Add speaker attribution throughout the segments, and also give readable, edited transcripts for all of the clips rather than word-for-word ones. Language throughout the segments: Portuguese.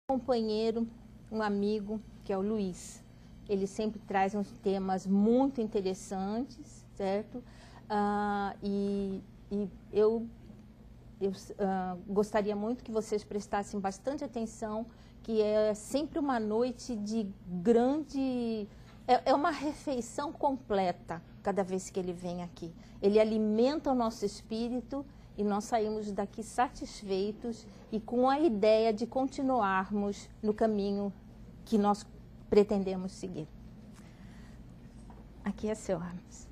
Speaker 1: Companheiro, um amigo, que é o Luiz. Ele sempre traz uns temas muito interessantes, certo? Eu gostaria muito que vocês prestassem bastante atenção, que é sempre uma noite de grande... É uma refeição completa cada vez que ele vem aqui. Ele alimenta o nosso espírito e nós saímos daqui satisfeitos e com a ideia de continuarmos no caminho que nós pretendemos seguir. Aqui é seu, Ramos.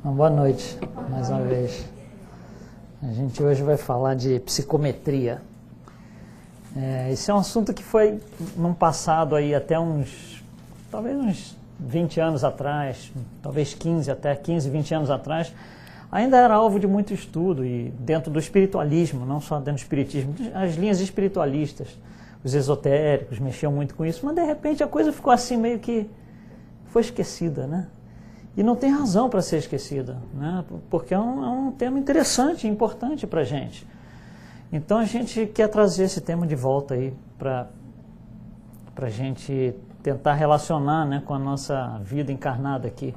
Speaker 2: Boa noite, mais uma vez. A gente hoje vai falar de psicometria. Esse é um assunto que foi, num passado aí, até talvez uns 20 anos atrás, talvez 15, 20 anos atrás, ainda era alvo de muito estudo, e dentro do espiritualismo, não só dentro do espiritismo, as linhas espiritualistas, os esotéricos mexiam muito com isso, mas de repente a coisa ficou assim meio que foi esquecida, né? E não tem razão para ser esquecida, né? Porque é um tema interessante e importante para a gente. Então a gente quer trazer esse tema de volta aí para a gente tentar relacionar, né, com a nossa vida encarnada aqui.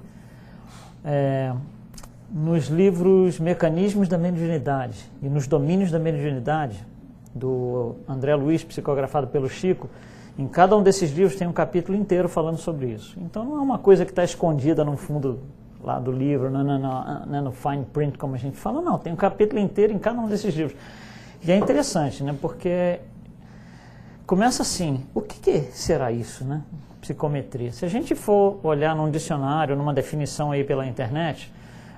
Speaker 2: Nos livros Mecanismos da Mediunidade e nos Domínios da Mediunidade, do André Luiz, psicografado pelo Chico, em cada um desses livros tem um capítulo inteiro falando sobre isso. Então não é uma coisa que está escondida no fundo lá do livro, no fine print, como a gente fala, não, tem um capítulo inteiro em cada um desses livros. E é interessante, né, porque começa assim, o que será isso, né? Psicometria. Se a gente for olhar num dicionário, numa definição aí pela internet,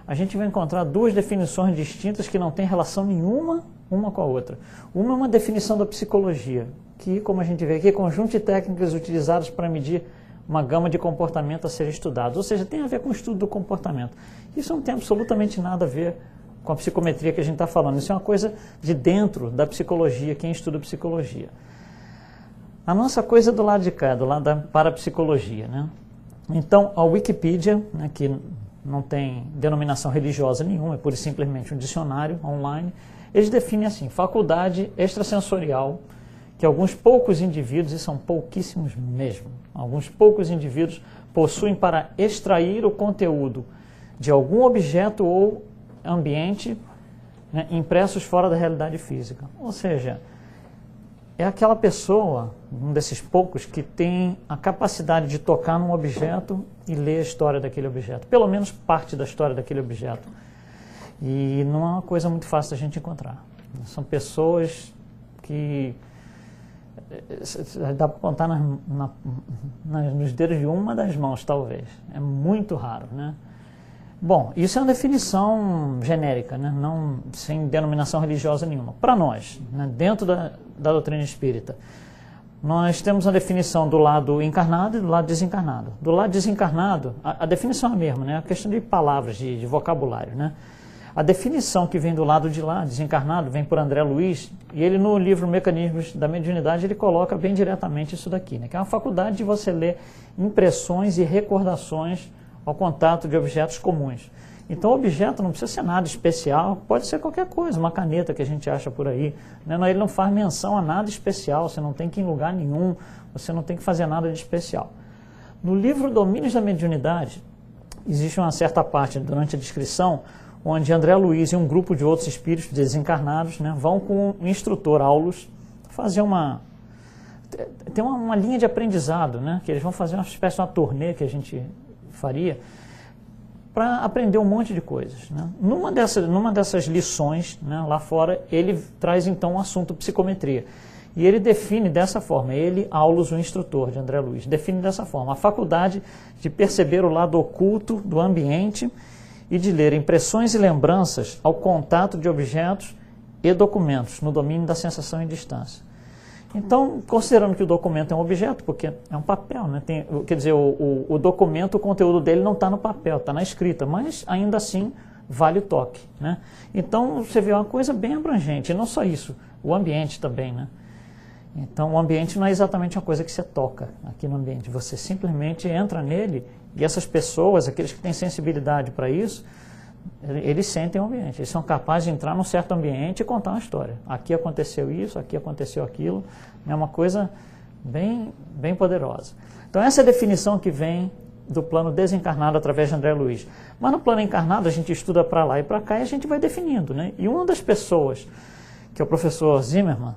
Speaker 2: a gente vai encontrar duas definições distintas que não têm relação nenhuma uma com a outra. Uma é uma definição da psicologia, que, como a gente vê aqui, é conjunto de técnicas utilizadas para medir uma gama de comportamento a ser estudados, ou seja, tem a ver com o estudo do comportamento. Isso não tem absolutamente nada a ver com a psicometria que a gente está falando. Isso é uma coisa de dentro da psicologia, quem estuda psicologia. A nossa coisa é do lado de cá, do lado da parapsicologia, né? Então, a Wikipedia, né, que não tem denominação religiosa nenhuma, é pura e simplesmente um dicionário online, eles definem assim, faculdade extrasensorial, que alguns poucos indivíduos, e são pouquíssimos mesmo, alguns poucos indivíduos possuem para extrair o conteúdo de algum objeto ou ambiente, né, impressos fora da realidade física. Ou seja, é aquela pessoa, um desses poucos, que tem a capacidade de tocar num objeto e ler a história daquele objeto, pelo menos parte da história daquele objeto. E não é uma coisa muito fácil da gente encontrar. São pessoas que dá para contar nos dedos de uma das mãos, talvez. É muito raro, né? Bom, isso é uma definição genérica, né? Não, sem denominação religiosa nenhuma. Para nós, né, dentro da doutrina espírita, nós temos a definição do lado encarnado e do lado desencarnado. Do lado desencarnado, a definição é a mesma, né? A questão de palavras, de vocabulário, né? A definição que vem do lado de lá, desencarnado, vem por André Luiz, e ele no livro Mecanismos da Mediunidade, ele coloca bem diretamente isso daqui, né? Que é uma faculdade de você ler impressões e recordações ao contato de objetos comuns. Então o objeto não precisa ser nada especial, pode ser qualquer coisa, uma caneta que a gente acha por aí, né? Ele não faz menção a nada especial, você não tem que ir em lugar nenhum, você não tem que fazer nada de especial. No livro Domínios da Mediunidade, existe uma certa parte durante a descrição, onde André Luiz e um grupo de outros espíritos desencarnados, né, vão com o instrutor Aulus fazer tem uma linha de aprendizado, né, que eles vão fazer uma espécie de uma turnê que a gente faria para aprender um monte de coisas, né? Numa dessas lições, né, lá fora, ele traz então o assunto psicometria. E ele define dessa forma, ele, Aulus, o instrutor de André Luiz, define dessa forma, a faculdade de perceber o lado oculto do ambiente e de ler impressões e lembranças ao contato de objetos e documentos, no domínio da sensação e distância. Então, considerando que o documento é um objeto, porque é um papel, né? Quer dizer, o documento, o conteúdo dele não está no papel, está na escrita, mas ainda assim vale o toque, né? Então, você vê uma coisa bem abrangente, e não só isso, o ambiente também, né? Então, o ambiente não é exatamente uma coisa que você toca aqui no ambiente, você simplesmente entra nele e essas pessoas, aqueles que têm sensibilidade para isso, Eles sentem o ambiente, eles são capazes de entrar num certo ambiente e contar uma história. Aqui aconteceu isso, aqui aconteceu aquilo, é uma coisa bem poderosa. Então essa é a definição que vem do plano desencarnado através de André Luiz. Mas no plano encarnado a gente estuda para lá e para cá e a gente vai definindo, né? E uma das pessoas, que é o professor Zimmermann,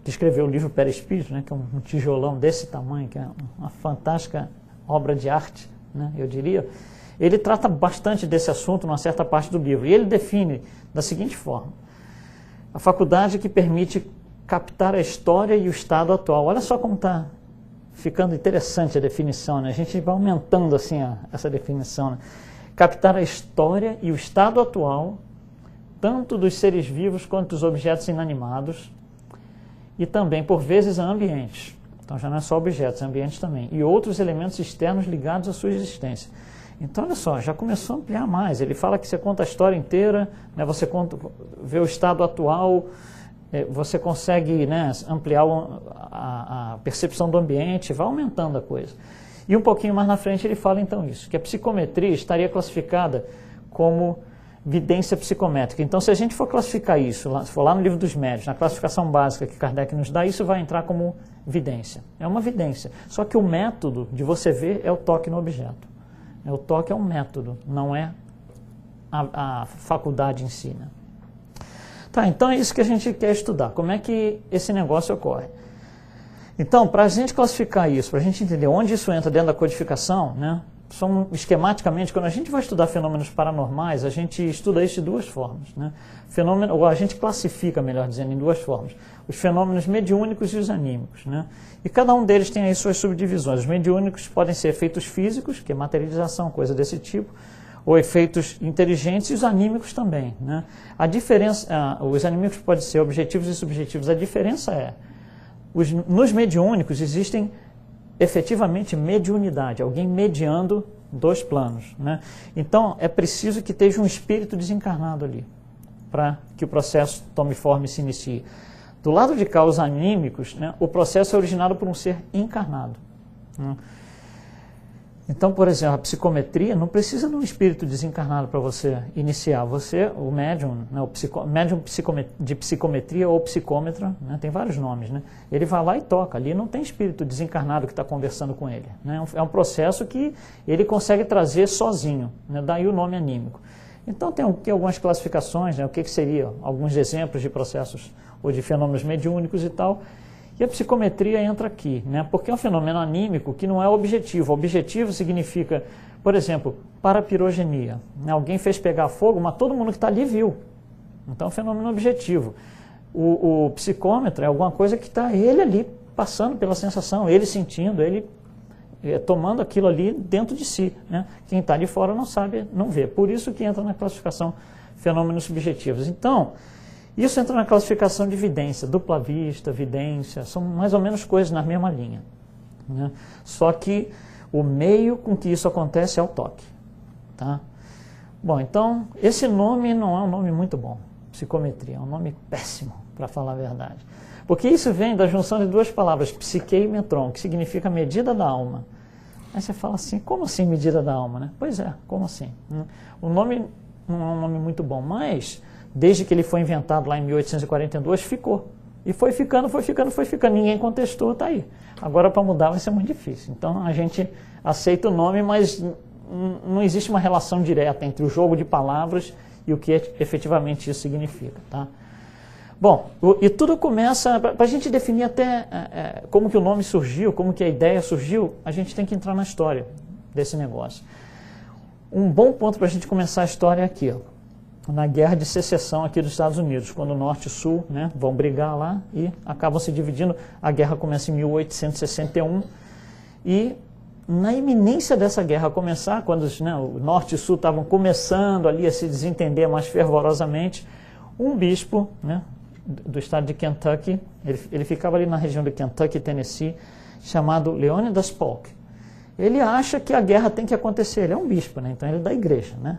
Speaker 2: que escreveu o livro Perispírito, né? Que é um tijolão desse tamanho, que é uma fantástica obra de arte, né? Eu diria, ele trata bastante desse assunto numa certa parte do livro. E ele define da seguinte forma: a faculdade que permite captar a história e o estado atual. Olha só como está ficando interessante a definição, né? A gente vai aumentando assim essa definição, né? Captar a história e o estado atual, tanto dos seres vivos quanto dos objetos inanimados, e também, por vezes, a ambientes. Então já não é só objetos, é ambientes também. E outros elementos externos ligados à sua existência. Então, olha só, já começou a ampliar mais. Ele fala que você conta a história inteira, né? Você vê o estado atual, você consegue, né, ampliar a percepção do ambiente, vai aumentando a coisa. E um pouquinho mais na frente ele fala então isso, que a psicometria estaria classificada como vidência psicométrica. Então, se a gente for classificar isso, se for lá no Livro dos Médiuns, na classificação básica que Kardec nos dá, isso vai entrar como vidência. É uma vidência. Só que o método de você ver é o toque no objeto. O toque é um método, não é a faculdade em si, né? Tá, então é isso que a gente quer estudar. Como é que esse negócio ocorre? Então, para a gente classificar isso, para a gente entender onde isso entra dentro da codificação, né? Esquematicamente, quando a gente vai estudar fenômenos paranormais, a gente estuda isso de duas formas, né? Ou a gente classifica, melhor dizendo, em duas formas. Os fenômenos mediúnicos e os anímicos, né? E cada um deles tem aí suas subdivisões. Os mediúnicos podem ser efeitos físicos, que é materialização, coisa desse tipo, ou efeitos inteligentes, e os anímicos também, né? A diferença, os anímicos podem ser objetivos e subjetivos. A diferença é, nos mediúnicos existem efetivamente mediunidade, alguém mediando dois planos, né? Então é preciso que esteja um espírito desencarnado ali, para que o processo tome forma e se inicie. Do lado de cá, os anímicos, né, o processo é originado por um ser encarnado, né? Então, por exemplo, a psicometria não precisa de um espírito desencarnado para você iniciar. Você, o médium, né, médium de psicometria ou psicômetra, né, tem vários nomes, né? Ele vai lá e toca. Ali não tem espírito desencarnado que está conversando com ele, né? É um processo que ele consegue trazer sozinho, né? Daí o nome anímico. Então tem aqui algumas classificações, né? O que seria alguns exemplos de processos ou de fenômenos mediúnicos e tal. E a psicometria entra aqui, né? Porque é um fenômeno anímico que não é objetivo. Objetivo significa, por exemplo, parapirogenia, né? Alguém fez pegar fogo, mas todo mundo que está ali viu. Então é um fenômeno objetivo. O psicômetro é alguma coisa que está ele ali, passando pela sensação, ele sentindo, ele tomando aquilo ali dentro de si, né? Quem está de fora não sabe, não vê. Por isso que entra na classificação fenômenos subjetivos. Então, isso entra na classificação de vidência, dupla vista, vidência, são mais ou menos coisas na mesma linha, né? Só que o meio com que isso acontece é o toque, tá? Bom, então, esse nome não é um nome muito bom, psicometria, é um nome péssimo, para falar a verdade. Porque isso vem da junção de duas palavras, psique e metron, que significa medida da alma. Aí você fala assim, como assim medida da alma, né? Pois é, como assim? O nome não é um nome muito bom, mas desde que ele foi inventado lá em 1842, ficou. E foi ficando, ninguém contestou, está aí. Agora para mudar vai ser muito difícil. Então a gente aceita o nome, mas não existe uma relação direta entre o jogo de palavras e o que efetivamente isso significa, tá? Bom, e tudo começa, para a gente definir até como que o nome surgiu, como que a ideia surgiu, a gente tem que entrar na história desse negócio. Um bom ponto para a gente começar a história é aqui, ó, na Guerra de Secessão aqui dos Estados Unidos, quando o Norte e Sul, né, vão brigar lá e acabam se dividindo. A guerra começa em 1861 e na iminência dessa guerra começar, quando o Norte e Sul estavam começando ali a se desentender mais fervorosamente, um bispo, né, do estado de Kentucky, ele ficava ali na região de Kentucky e Tennessee, chamado Leonidas Polk. Ele acha que a guerra tem que acontecer, ele é um bispo, né, então ele é da igreja, né?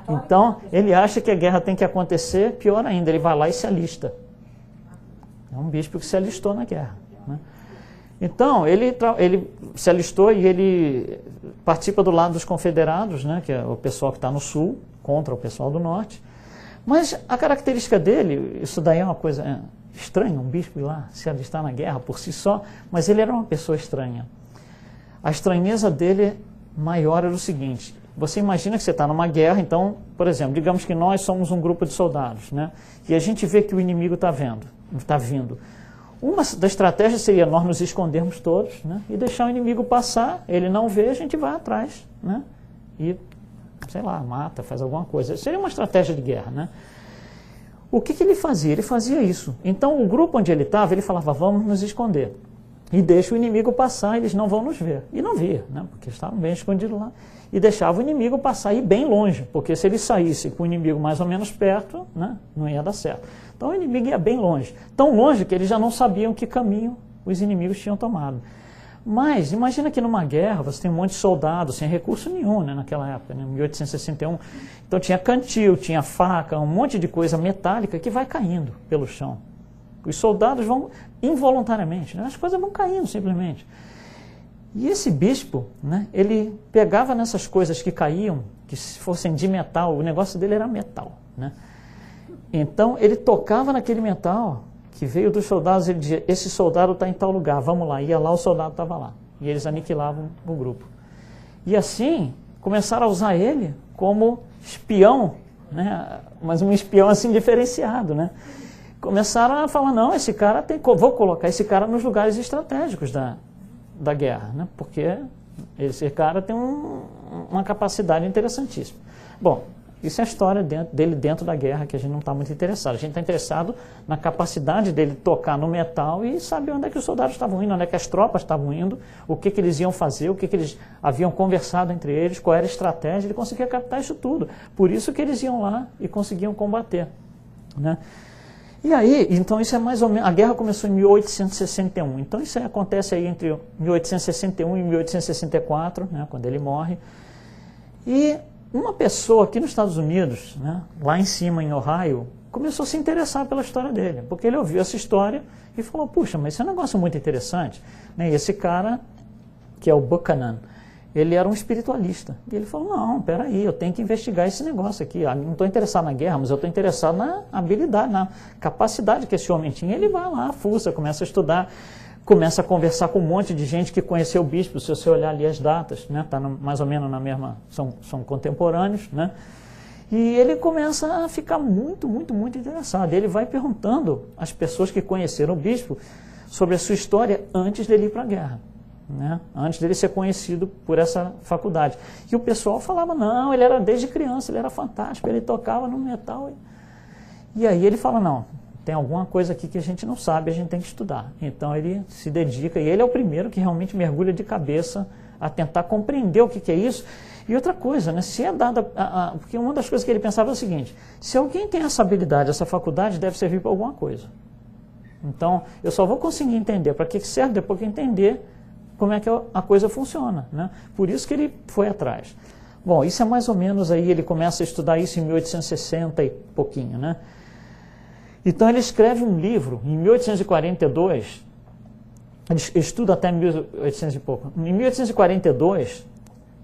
Speaker 2: Então, ele acha que a guerra tem que acontecer, pior ainda, ele vai lá e se alista. É um bispo que se alistou na guerra, né? Então, ele se alistou e ele participa do lado dos confederados, né, que é o pessoal que está no sul, contra o pessoal do norte. Mas a característica dele, isso daí é uma coisa estranha, um bispo ir lá se alistar na guerra por si só, mas ele era uma pessoa estranha. A estranheza dele maior era o seguinte: você imagina que você está numa guerra, então, por exemplo, digamos que nós somos um grupo de soldados, né, e a gente vê que o inimigo está vindo. Uma das estratégias seria nós nos escondermos todos, né, e deixar o inimigo passar, ele não vê, a gente vai atrás, né, e, sei lá, mata, faz alguma coisa. Seria uma estratégia de guerra, né? O que ele fazia? Ele fazia isso. Então, o grupo onde ele estava, ele falava, vamos nos esconder. E deixa o inimigo passar, eles não vão nos ver. E não via, né, porque estavam bem escondidos lá. E deixava o inimigo passar e ir bem longe, porque se ele saísse com o inimigo mais ou menos perto, né, não ia dar certo. Então o inimigo ia bem longe. Tão longe que eles já não sabiam que caminho os inimigos tinham tomado. Mas imagina que numa guerra você tem um monte de soldados sem recurso nenhum, né, naquela época, né, 1861. Então tinha cantil, tinha faca, um monte de coisa metálica que vai caindo pelo chão. Os soldados vão involuntariamente, né, as coisas vão caindo simplesmente. E esse bispo, né, ele pegava nessas coisas que caíam, que se fossem de metal, o negócio dele era metal, né? Então ele tocava naquele metal que veio dos soldados, ele dizia, esse soldado está em tal lugar, vamos lá. Ia lá, o soldado estava lá. E eles aniquilavam o grupo. E assim, começaram a usar ele como espião, né? Mas um espião assim diferenciado, né? Começaram a falar, não, esse cara tem, vou colocar esse cara nos lugares estratégicos da guerra, né? Porque esse cara tem uma capacidade interessantíssima. Bom, isso é a história dele dentro da guerra, que a gente não está muito interessado. A gente está interessado na capacidade dele tocar no metal e saber onde é que os soldados estavam indo, onde é que as tropas estavam indo, o que eles iam fazer, o que eles haviam conversado entre eles, qual era a estratégia. Ele conseguia captar isso tudo. Por isso que eles iam lá e conseguiam combater, né? E aí, então isso é mais ou menos, a guerra começou em 1861, então isso acontece aí entre 1861 e 1864, né, quando ele morre. E uma pessoa aqui nos Estados Unidos, né, lá em cima em Ohio, começou a se interessar pela história dele, porque ele ouviu essa história e falou, puxa, mas isso é um negócio muito interessante, né? E esse cara, que é o Buchanan, ele era um espiritualista. E ele falou, não, peraí, eu tenho que investigar esse negócio aqui. Eu não estou interessado na guerra, mas eu estou interessado na habilidade, na capacidade que esse homem tinha. Ele vai lá, fuça, começa a estudar, começa a conversar com um monte de gente que conheceu o bispo. Se você olhar ali as datas, né, tá mais ou menos na mesma, são contemporâneos, né? E ele começa a ficar muito, muito, muito interessado. Ele vai perguntando às pessoas que conheceram o bispo sobre a sua história antes dele ir para a guerra, né? Antes dele ser conhecido por essa faculdade. E o pessoal falava, não, ele era desde criança, ele era fantástico, ele tocava no metal. E aí ele fala, não, tem alguma coisa aqui que a gente não sabe, a gente tem que estudar. Então ele se dedica, e ele é o primeiro que realmente mergulha de cabeça a tentar compreender o que é isso. E outra coisa, né, se é dada, porque uma das coisas que ele pensava é o seguinte, se alguém tem essa habilidade, essa faculdade deve servir para alguma coisa. Então eu só vou conseguir entender para que serve depois que entender como é que a coisa funciona, né? Por isso que ele foi atrás. Bom, isso é mais ou menos aí, ele começa a estudar isso em 1860 e pouquinho, né? Então ele escreve um livro em 1842, ele estuda até 1800 e pouco. Em 1842,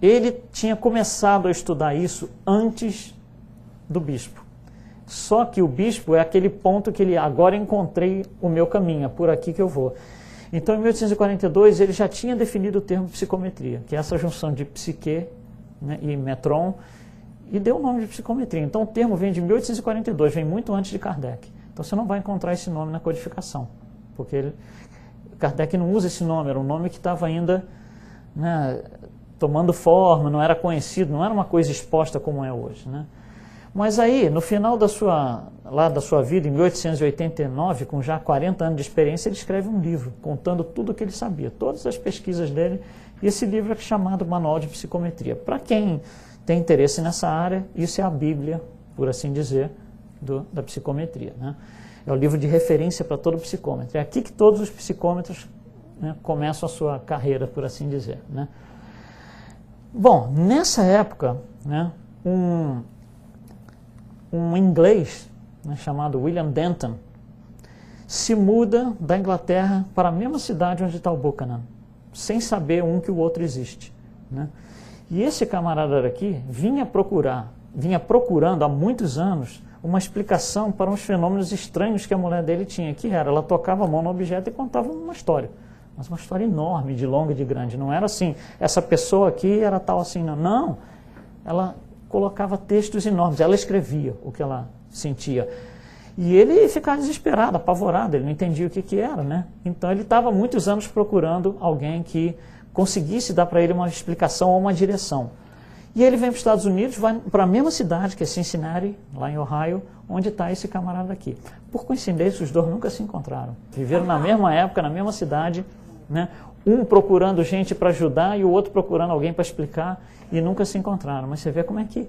Speaker 2: ele tinha começado a estudar isso antes do bispo. Só que o bispo é aquele ponto que ele, agora encontrei o meu caminho, é por aqui que eu vou. Então, em 1842, ele já tinha definido o termo psicometria, que é essa junção de psique, né, e metron, e deu o nome de psicometria. Então, o termo vem de 1842, vem muito antes de Kardec. Então, você não vai encontrar esse nome na codificação, porque Kardec não usa esse nome, era um nome que estava ainda, né, tomando forma, não era conhecido, não era uma coisa exposta como é hoje, né? Mas aí, no final da sua vida, em 1889, com já 40 anos de experiência, ele escreve um livro contando tudo o que ele sabia, todas as pesquisas dele, e esse livro é chamado Manual de Psicometria. Para quem tem interesse nessa área, isso é a Bíblia, por assim dizer, da psicometria, né? É o livro de referência para todo psicômetro. É aqui que todos os psicômetros, né, começam a sua carreira, por assim dizer, né? Bom, nessa época, né, um inglês, né, chamado William Denton, se muda da Inglaterra para a mesma cidade onde está o Buchanan, sem saber um que o outro existe, né? E esse camarada aqui vinha procurando há muitos anos uma explicação para uns fenômenos estranhos que a mulher dele tinha, que era, ela tocava a mão no objeto e contava uma história, mas uma história enorme, de longa e de grande. Não era assim, essa pessoa aqui era tal assim, não. Não, ela colocava textos enormes, ela escrevia o que ela sentia. E ele ficava desesperado, apavorado, ele não entendia o que era, né? Então ele estava muitos anos procurando alguém que conseguisse dar para ele uma explicação ou uma direção. E ele vem para os Estados Unidos, vai para a mesma cidade, que é Cincinnati, lá em Ohio, onde está esse camarada aqui. Por coincidência, os dois nunca se encontraram. Viveram na mesma época, na mesma cidade, né? Um procurando gente para ajudar e o outro procurando alguém para explicar, e nunca se encontraram. Mas você vê como é que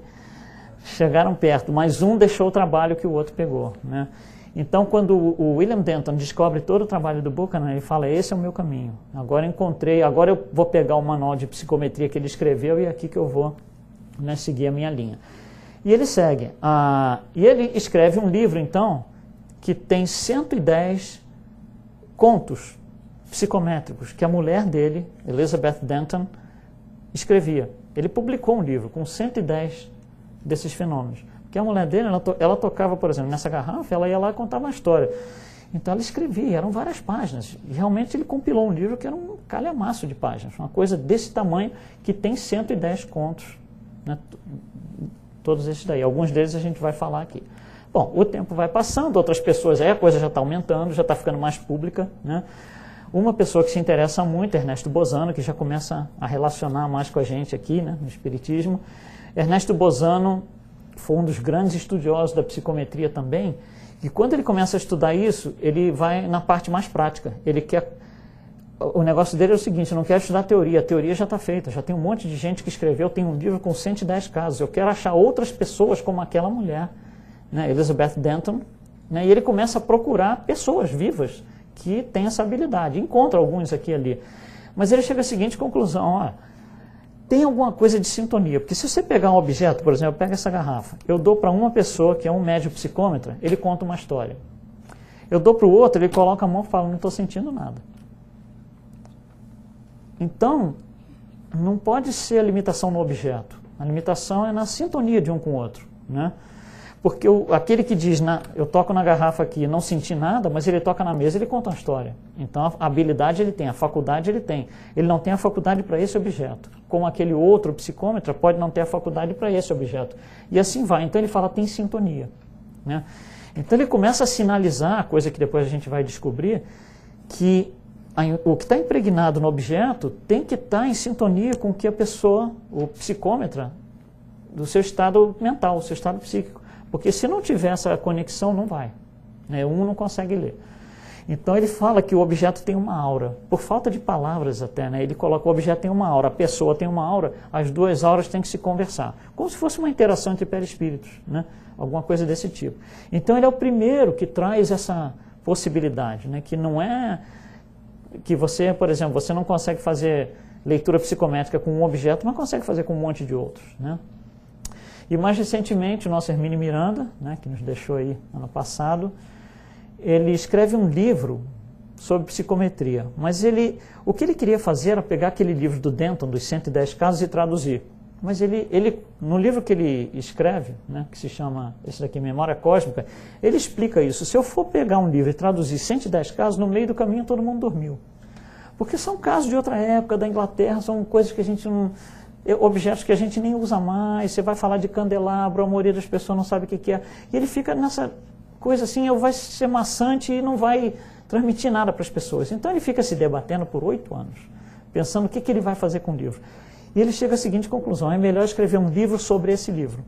Speaker 2: chegaram perto, mas um deixou o trabalho que o outro pegou, né? Então, quando o William Denton descobre todo o trabalho do Buchanan, ele fala, esse é o meu caminho. Agora encontrei, agora eu vou pegar o manual de psicometria que ele escreveu e é aqui que eu vou, né, seguir a minha linha. E ele segue. E ele escreve um livro, então, que tem 110 contos psicométricos que a mulher dele, Elizabeth Denton, escrevia. Ele publicou um livro com 110 desses fenômenos. Porque a mulher dele, ela tocava, por exemplo, nessa garrafa, ela ia lá e contava uma história. Então ela escrevia, eram várias páginas. E realmente ele compilou um livro que era um calhamaço de páginas. Uma coisa desse tamanho que tem 110 contos, né? Todos esses daí. Alguns deles a gente vai falar aqui. Bom, o tempo vai passando, outras pessoas, aí a coisa já está aumentando, já está ficando mais pública, né? Uma pessoa que se interessa muito, Ernesto Bozano, que já começa a relacionar mais com a gente aqui, né, no Espiritismo. Ernesto Bozano foi um dos grandes estudiosos da psicometria também, e quando ele começa a estudar isso, ele vai na parte mais prática. Ele quer... O negócio dele é o seguinte, não quer estudar teoria, a teoria já está feita, já tem um monte de gente que escreveu, tem um livro com 110 casos, eu quero achar outras pessoas como aquela mulher, né, Elizabeth Denton, né, e ele começa a procurar pessoas vivas que têm essa habilidade, encontra alguns aqui e ali. Mas ele chega à seguinte conclusão, ó, tem alguma coisa de sintonia, porque se você pegar um objeto, por exemplo, pega essa garrafa, eu dou para uma pessoa que é um médium psicômetra, ele conta uma história. Eu dou para o outro, ele coloca a mão e fala, não estou sentindo nada. Então, não pode ser a limitação no objeto, a limitação é na sintonia de um com o outro, né? Porque aquele que diz, eu toco na garrafa aqui e não senti nada, mas ele toca na mesa, ele conta uma história. Então a habilidade ele tem, a faculdade ele tem. Ele não tem a faculdade para esse objeto. Como aquele outro psicômetra pode não ter a faculdade para esse objeto. E assim vai. Então ele fala, tem sintonia, né? Então ele começa a sinalizar, coisa que depois a gente vai descobrir, que o que está impregnado no objeto tem que estar em sintonia com o que a pessoa, o psicômetra, do seu estado mental, o seu estado psíquico. Porque se não tiver essa conexão, não vai, né? Um não consegue ler. Então ele fala que o objeto tem uma aura, por falta de palavras até, né? Ele coloca o objeto tem uma aura, a pessoa tem uma aura, as duas auras têm que se conversar. Como se fosse uma interação entre perispíritos, né? Alguma coisa desse tipo. Então ele é o primeiro que traz essa possibilidade, né? Que não é que você, por exemplo, você não consegue fazer leitura psicométrica com um objeto, mas consegue fazer com um monte de outros, né? E mais recentemente, o nosso Hermínio Miranda, né, que nos deixou aí ano passado, ele escreve um livro sobre psicometria. Mas o que ele queria fazer era pegar aquele livro do Denton, dos 110 casos, e traduzir. Mas no livro que ele escreve, né, que se chama, esse daqui, Memória Cósmica, ele explica isso. Se eu for pegar um livro e traduzir 110 casos, no meio do caminho todo mundo dormiu. Porque são casos de outra época, da Inglaterra, são coisas que a gente não... objetos que a gente nem usa mais, você vai falar de candelabro, a maioria das pessoas não sabe o que é. E ele fica nessa coisa assim, vai ser maçante e não vai transmitir nada para as pessoas. Então ele fica se debatendo por 8 anos, pensando o que ele vai fazer com o livro. E ele chega à seguinte conclusão, é melhor escrever um livro sobre esse livro.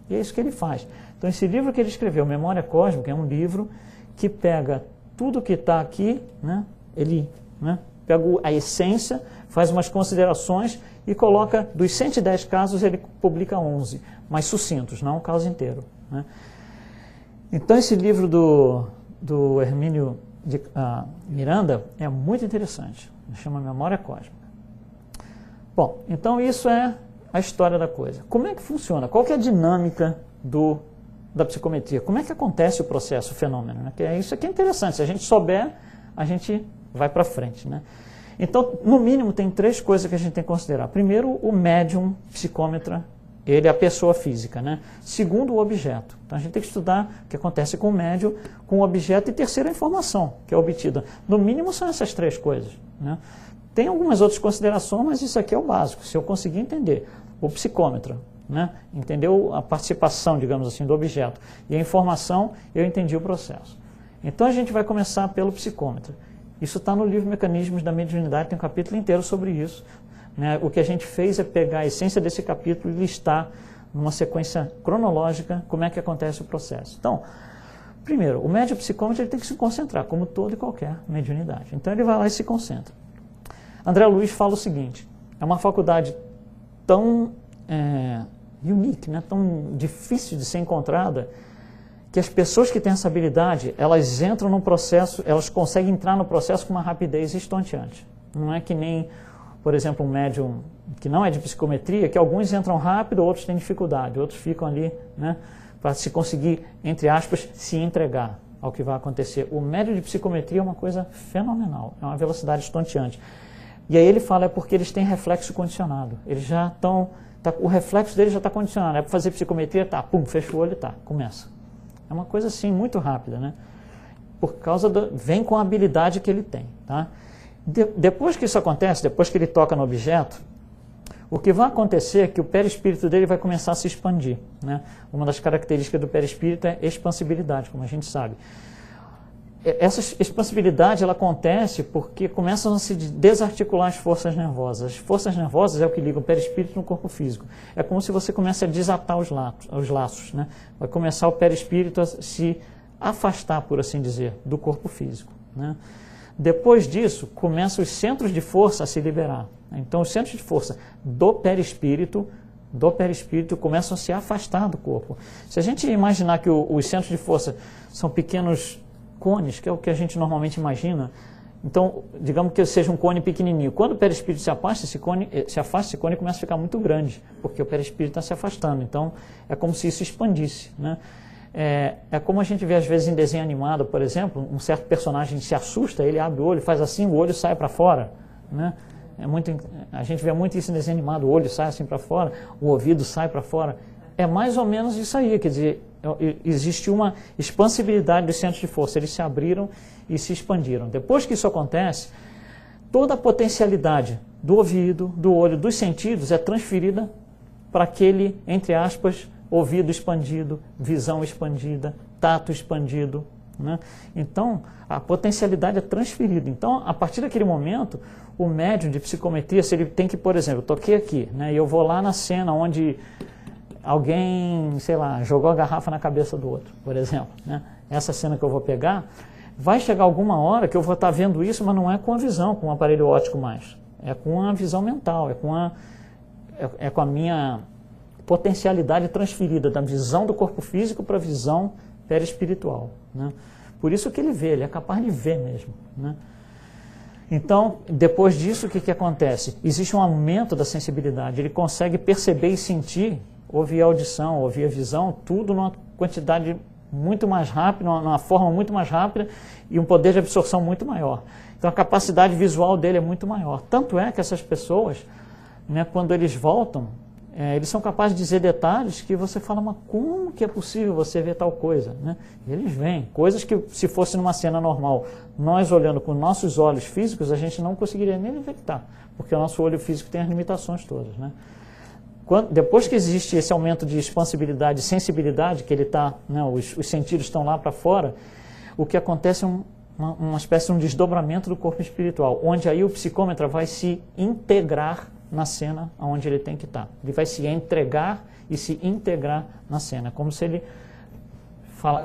Speaker 2: E é isso que ele faz. Então esse livro que ele escreveu, Memória Cósmica, é um livro que pega tudo que está aqui, né? Ele, né, pega a essência, faz umas considerações e coloca, dos 110 casos, ele publica 11, mas sucintos, não o caso inteiro, né? Então esse livro do Hermínio Miranda é muito interessante, chama Memória Cósmica. Bom, então isso é a história da coisa. Como é que funciona? Qual que é a dinâmica do da psicometria. Como é que acontece o processo, o fenômeno? Né? Isso aqui é interessante. Se a gente souber, a gente vai para frente. Né? Então, no mínimo, tem 3 coisas que a gente tem que considerar. Primeiro, o médium psicômetra, ele é a pessoa física. Né? Segundo, o objeto. Então, a gente tem que estudar o que acontece com o médium, com o objeto. E terceiro, a informação que é obtida. No mínimo, são essas 3 coisas. Né? Tem algumas outras considerações, mas isso aqui é o básico. Se eu conseguir entender o psicômetra, né? Entendeu a participação, digamos assim, do objeto e a informação, eu entendi o processo. Então a gente vai começar pelo psicômetro. Isso está no livro Mecanismos da Mediunidade, tem um capítulo inteiro sobre isso. Né? O que a gente fez é pegar a essência desse capítulo e listar numa sequência cronológica como é que acontece o processo. Então, primeiro, o médium psicômetro ele tem que se concentrar, como toda e qualquer mediunidade. Então ele vai lá e se concentra. André Luiz fala o seguinte, é uma faculdade tão unique, né, tão difícil de ser encontrada, que as pessoas que têm essa habilidade, elas entram no processo, elas conseguem entrar no processo com uma rapidez estonteante. Não é que nem, por exemplo, um médium que não é de psicometria, que alguns entram rápido, outros têm dificuldade, outros ficam ali, né, para se conseguir, entre aspas, se entregar ao que vai acontecer. O médium de psicometria é uma coisa fenomenal, é uma velocidade estonteante. E aí ele fala, é porque eles têm reflexo condicionado. Eles já estão, o reflexo deles já está condicionado. É para fazer psicometria, tá, pum, fecha o olho, tá, começa. É uma coisa assim, muito rápida, né? Por causa vem com a habilidade que ele tem, tá? Depois que isso acontece, depois que ele toca no objeto, o que vai acontecer é que o perispírito dele vai começar a se expandir, né? Uma das características do perispírito é expansibilidade, como a gente sabe. Essa expansibilidade ela acontece porque começam a se desarticular as forças nervosas. As forças nervosas é o que liga o perispírito no corpo físico. É como se você comece a desatar os laços. Né? Vai começar o perispírito a se afastar, por assim dizer, do corpo físico. Né? Depois disso, começam os centros de força a se liberar. Então, os centros de força do perispírito começam a se afastar do corpo. Se a gente imaginar que os centros de força são pequenos cones, que é o que a gente normalmente imagina. Então, digamos que seja um cone pequenininho. Quando o perispírito se afasta, esse cone começa a ficar muito grande, porque o perispírito está se afastando. Então, é como se isso expandisse. Né? É como a gente vê às vezes em desenho animado, por exemplo, um certo personagem se assusta, ele abre o olho, faz assim, o olho sai para fora. Né? A gente vê muito isso em desenho animado, o olho sai assim para fora, o ouvido sai para fora. É mais ou menos isso aí, quer dizer, existe uma expansibilidade dos centros de força, eles se abriram e se expandiram. Depois que isso acontece, toda a potencialidade do ouvido, do olho, dos sentidos é transferida para aquele, entre aspas, ouvido expandido, visão expandida, tato expandido. Né? Então, a potencialidade é transferida. Então, a partir daquele momento, o médium de psicometria, se ele tem que, por exemplo, eu toquei aqui, né, e eu vou lá na cena onde alguém, sei lá, jogou a garrafa na cabeça do outro, por exemplo. Né? Essa cena que eu vou pegar, vai chegar alguma hora que eu vou estar vendo isso, mas não é com a visão, com o aparelho óptico mais. É com a visão mental, é com a minha potencialidade transferida da visão do corpo físico para a visão perispiritual. Né? Por isso que ele é capaz de ver mesmo. Né? Então, depois disso, o que acontece? Existe um aumento da sensibilidade, ele consegue perceber e sentir, ouvir a audição, ouvir a visão, tudo numa quantidade muito mais rápida, numa forma muito mais rápida e um poder de absorção muito maior. Então a capacidade visual dele é muito maior. Tanto é que essas pessoas, né, quando eles voltam, eles são capazes de dizer detalhes que você fala, mas como que é possível você ver tal coisa? Né? Eles veem coisas que, se fosse numa cena normal, nós olhando com nossos olhos físicos, a gente não conseguiria nem detectar, porque o nosso olho físico tem as limitações todas. Né? Depois que existe esse aumento de expansibilidade e sensibilidade, que ele está, né, os sentidos estão lá para fora, o que acontece é uma espécie de um desdobramento do corpo espiritual, onde aí o psicômetra vai se integrar na cena onde ele tem que estar. Ele vai se entregar e se integrar na cena, como se ele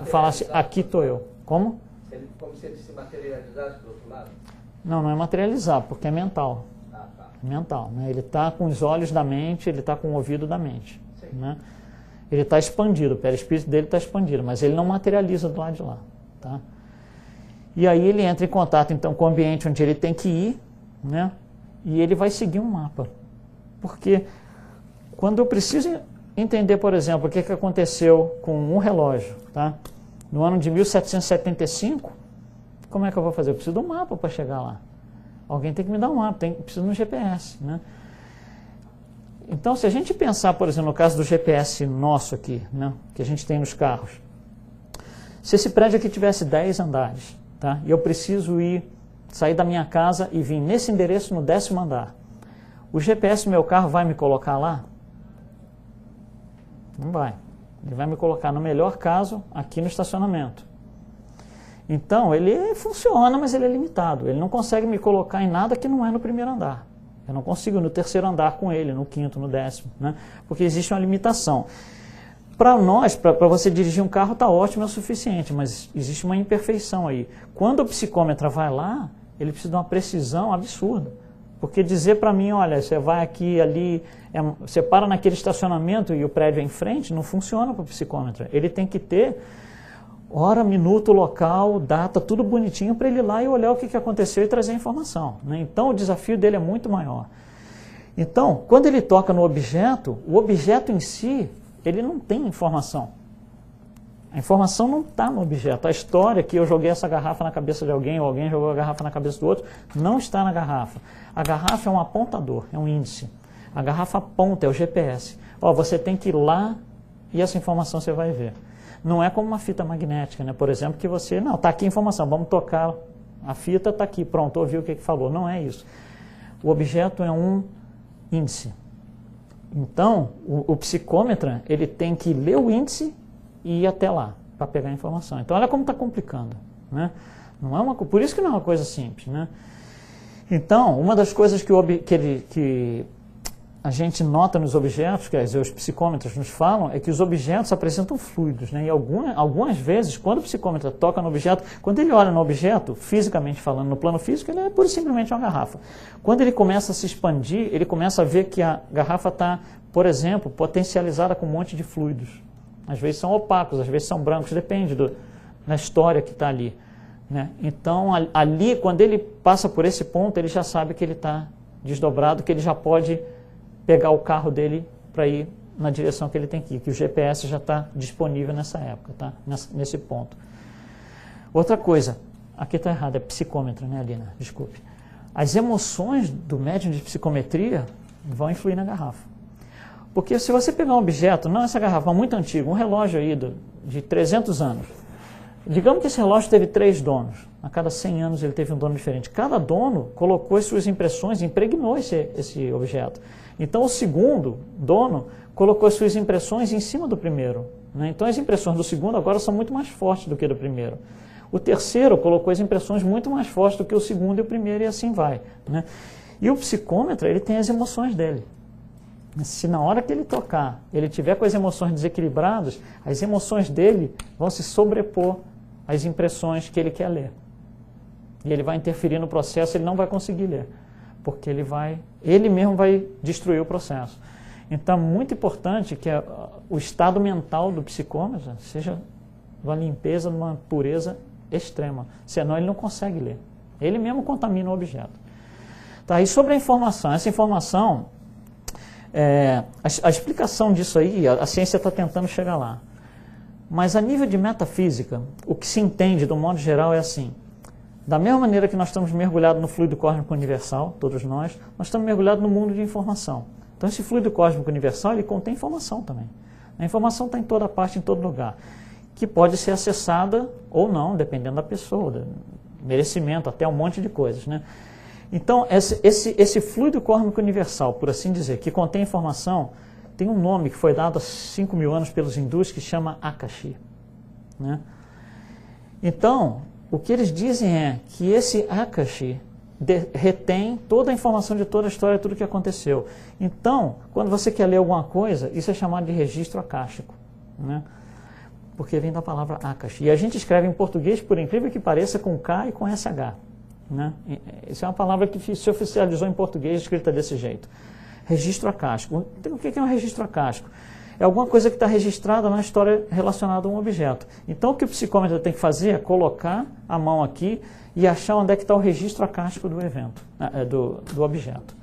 Speaker 2: falasse, aqui estou eu. Como?
Speaker 3: Como se ele se materializasse do outro lado?
Speaker 2: Não é materializar, porque é mental. Mental, né? Ele está com os olhos da mente, ele está com o ouvido da mente. Né? Ele está expandido, o perispírito dele está expandido, mas ele não materializa do lado de lá. Tá? E aí ele entra em contato então com o ambiente onde ele tem que ir, né? E ele vai seguir um mapa. Porque quando eu preciso entender, por exemplo, o que aconteceu com um relógio, tá? No ano de 1775, como é que eu vou fazer? Eu preciso de um mapa para chegar lá. Alguém tem que me dar um mapa, preciso de um GPS, né? Então, se a gente pensar, por exemplo, no caso do GPS nosso aqui, né, que a gente tem nos carros, se esse prédio aqui tivesse 10 andares, tá, e eu preciso sair da minha casa e vir nesse endereço no 10º andar, o GPS do meu carro vai me colocar lá? Não vai. Ele vai me colocar, no melhor caso, aqui no estacionamento. Então, ele funciona, mas ele é limitado. Ele não consegue me colocar em nada que não é no 1º andar. Eu não consigo no 3º andar com ele, no 5º, no 10º, né? Porque existe uma limitação. Para nós, para você dirigir um carro, está ótimo, é o suficiente, mas existe uma imperfeição aí. Quando o psicômetra vai lá, ele precisa de uma precisão absurda. Porque dizer para mim, olha, você vai aqui, ali, você para naquele estacionamento e o prédio é em frente, não funciona para o psicômetra. Ele tem que ter hora, minuto, local, data, tudo bonitinho para ele ir lá e olhar o que aconteceu e trazer a informação, né? Então o desafio dele é muito maior. Então, quando ele toca no objeto, o objeto em si, ele não tem informação. A informação não está no objeto. A história que eu joguei essa garrafa na cabeça de alguém, ou alguém jogou a garrafa na cabeça do outro, não está na garrafa. A garrafa é um apontador, é um índice. A garrafa aponta, é o GPS. Ó, você tem que ir lá e essa informação você vai ver. Não é como uma fita magnética, né? Por exemplo, que você, não, está aqui a informação, vamos tocar, a fita está aqui, pronto, ouviu o que falou. Não é isso. O objeto é um índice. Então, o psicômetra, ele tem que ler o índice e ir até lá, para pegar a informação. Então, olha como está complicando, né? Não é por isso que não é uma coisa simples, né? Então, uma das coisas que a gente nota nos objetos, quer dizer, os psicômetros nos falam, é que os objetos apresentam fluidos, né? E algumas vezes, quando o psicômetro toca no objeto, quando ele olha no objeto, fisicamente falando, no plano físico, ele é pura e simplesmente uma garrafa. Quando ele começa a se expandir, ele começa a ver que a garrafa está, por exemplo, potencializada com um monte de fluidos. Às vezes são opacos, às vezes são brancos, depende da história que está ali, né? Então, ali, quando ele passa por esse ponto, ele já sabe que ele está desdobrado, que ele já pode pegar o carro dele para ir na direção que ele tem que ir, que o GPS já está disponível nessa época, tá? Nesse ponto. Outra coisa, aqui está errado, é psicômetro, né, Alina? Desculpe. As emoções do médium de psicometria vão influir na garrafa. Porque se você pegar um objeto, não essa garrafa, muito antiga, um relógio aí de 300 anos, digamos que esse relógio teve 3 donos, a cada 100 anos ele teve um dono diferente. Cada dono colocou as suas impressões, impregnou esse objeto. Então o segundo dono colocou as suas impressões em cima do primeiro, né? Então as impressões do segundo agora são muito mais fortes do que do primeiro. O terceiro colocou as impressões muito mais fortes do que o segundo e o primeiro, e assim vai, né? E o psicômetra, ele tem as emoções dele. Se na hora que ele tocar, ele tiver com as emoções desequilibradas, as emoções dele vão se sobrepor às impressões que ele quer ler. E ele vai interferir no processo, ele não vai conseguir ler, porque ele mesmo vai destruir o processo. Então é muito importante que o estado mental do psicômetra seja uma limpeza, uma pureza extrema, senão ele não consegue ler. Ele mesmo contamina o objeto. Tá, e sobre a informação, essa informação, a explicação disso aí, a ciência está tentando chegar lá. Mas a nível de metafísica, o que se entende, do modo geral, é assim. Da mesma maneira que nós estamos mergulhados no fluido cósmico universal, todos nós estamos mergulhados no mundo de informação. Então esse fluido cósmico universal, ele contém informação também. A informação está em toda parte, em todo lugar, que pode ser acessada ou não, dependendo da pessoa, do merecimento, até um monte de coisas, né? Então, esse fluido cósmico universal, por assim dizer, que contém informação, tem um nome que foi dado há 5.000 anos pelos hindus que chama Akashi, né? Então, o que eles dizem é que esse Akashi retém toda a informação de toda a história, tudo o que aconteceu. Então, quando você quer ler alguma coisa, isso é chamado de registro akáshico, né? Porque vem da palavra Akashi. E a gente escreve em português, por incrível que pareça, com K e com SH. Né? Isso é uma palavra que se oficializou em português, escrita desse jeito. Registro akáshico. O que é um registro akáshico? É alguma coisa que está registrada na história relacionada a um objeto. Então o que o psicômetra tem que fazer é colocar a mão aqui e achar onde é que está o registro akáshico do evento, do objeto.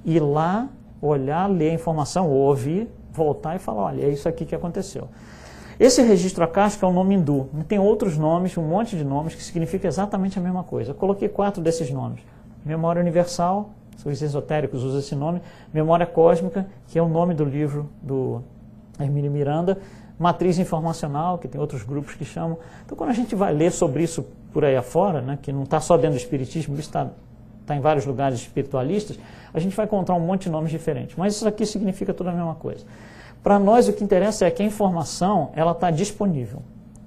Speaker 2: Ir lá, olhar, ler a informação, ou ouvir, voltar e falar, olha, é isso aqui que aconteceu. Esse registro acástico é um nome hindu. Tem outros nomes, um monte de nomes, que significa exatamente a mesma coisa. Eu coloquei 4 desses nomes. Memória universal, os esotéricos usam esse nome. Memória cósmica, que é o nome do livro do Hermínio Miranda. Matriz informacional, que tem outros grupos que chamam. Então, quando a gente vai ler sobre isso por aí afora, né, que não está só dentro do espiritismo, isso está em vários lugares espiritualistas, a gente vai encontrar um monte de nomes diferentes. Mas isso aqui significa tudo a mesma coisa. Para nós, o que interessa é que a informação está disponível.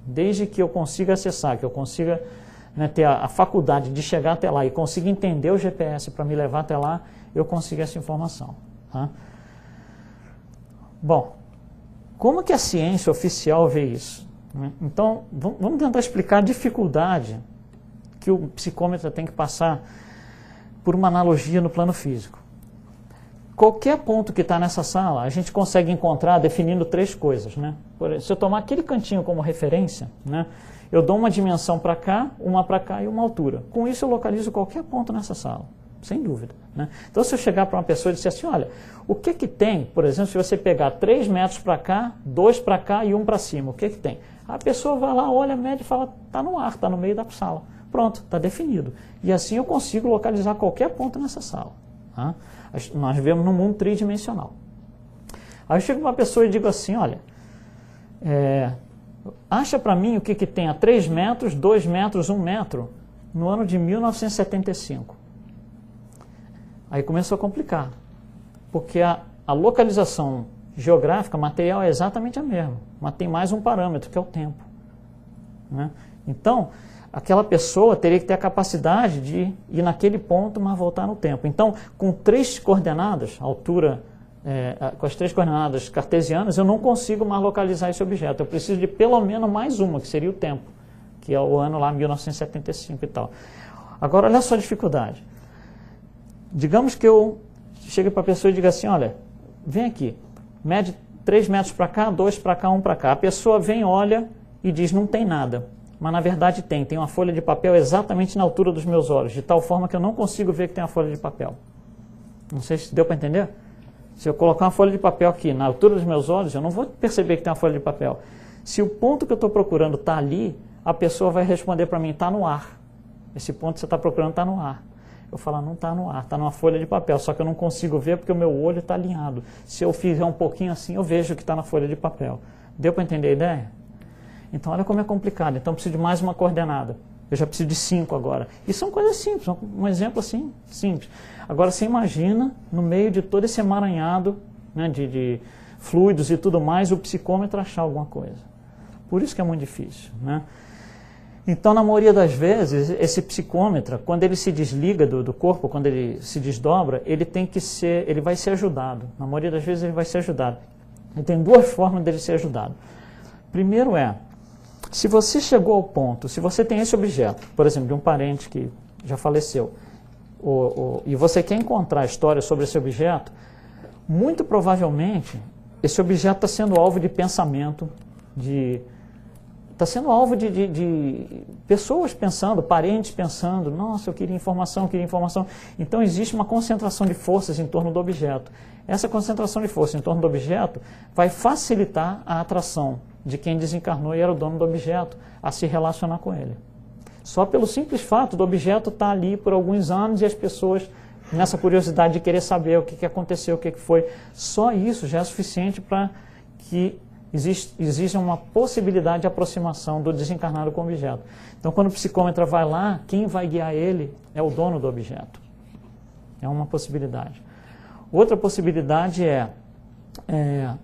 Speaker 2: Desde que eu consiga acessar, que eu consiga, né, ter a faculdade de chegar até lá e consiga entender o GPS para me levar até lá, eu consigo essa informação. Tá? Bom, como que a ciência oficial vê isso? Então, vamos tentar explicar a dificuldade que o psicômetra tem que passar por uma analogia no plano físico. Qualquer ponto que está nessa sala, a gente consegue encontrar definindo 3 coisas. Né? Se eu tomar aquele cantinho como referência, né, eu dou uma dimensão para cá e uma altura. Com isso eu localizo qualquer ponto nessa sala, sem dúvida. Né? Então se eu chegar para uma pessoa e disser assim, olha, o que tem, por exemplo, se você pegar 3 metros para cá, 2 para cá e 1 para cima, o que tem? A pessoa vai lá, olha, mede e fala, está no ar, está no meio da sala. Pronto, está definido. E assim eu consigo localizar qualquer ponto nessa sala. Tá? Nós vivemos num mundo tridimensional. Aí eu chego para uma pessoa e digo assim, olha, acha para mim o que tem a 3 metros, 2 metros, 1 metro no ano de 1975. Aí começou a complicar, porque a localização geográfica, material é exatamente a mesma, mas tem mais um parâmetro, que é o tempo. Né? Então, aquela pessoa teria que ter a capacidade de ir naquele ponto, mas voltar no tempo. Então, com 3 coordenadas, altura, com as 3 coordenadas cartesianas, eu não consigo mais localizar esse objeto. Eu preciso de pelo menos mais uma, que seria o tempo, que é o ano lá 1975 e tal. Agora, olha só a dificuldade. Digamos que eu chegue para a pessoa e diga assim, olha, vem aqui, mede 3 metros para cá, 2 para cá, 1 para cá. A pessoa vem, olha e diz, não tem nada. Mas na verdade tem uma folha de papel exatamente na altura dos meus olhos, de tal forma que eu não consigo ver que tem a folha de papel. Não sei se deu para entender. Se eu colocar uma folha de papel aqui na altura dos meus olhos, eu não vou perceber que tem uma folha de papel. Se o ponto que eu estou procurando está ali, a pessoa vai responder para mim, está no ar. Esse ponto que você está procurando está no ar. Eu falo, não está no ar, está numa folha de papel, só que eu não consigo ver porque o meu olho está alinhado. Se eu fizer um pouquinho assim, eu vejo que está na folha de papel. Deu para entender a ideia? Então, olha como é complicado. Então, eu preciso de mais uma coordenada. Eu já preciso de 5 agora. E são coisas simples, um exemplo assim, simples. Agora, você imagina, no meio de todo esse emaranhado, né, de fluidos e tudo mais, o psicômetro achar alguma coisa. Por isso que é muito difícil. Né? Então, na maioria das vezes, esse psicômetra, quando ele se desliga do corpo, quando ele se desdobra, ele vai ser ajudado. Na maioria das vezes, ele vai ser ajudado. E tem 2 formas dele ser ajudado. Primeiro se você chegou ao ponto, se você tem esse objeto, por exemplo, de um parente que já faleceu, e você quer encontrar histórias sobre esse objeto, muito provavelmente esse objeto está sendo alvo de pensamento, está sendo alvo de pessoas pensando, parentes pensando, nossa, eu queria informação. Então existe uma concentração de forças em torno do objeto. Essa concentração de força em torno do objeto vai facilitar a atração de quem desencarnou e era o dono do objeto a se relacionar com ele. Só pelo simples fato do objeto estar ali por alguns anos e as pessoas nessa curiosidade de querer saber o que aconteceu, o que foi, só isso já é suficiente para que existe uma possibilidade de aproximação do desencarnado com o objeto. Então, quando o psicômetra vai lá, quem vai guiar ele é o dono do objeto. É uma possibilidade. Outra possibilidade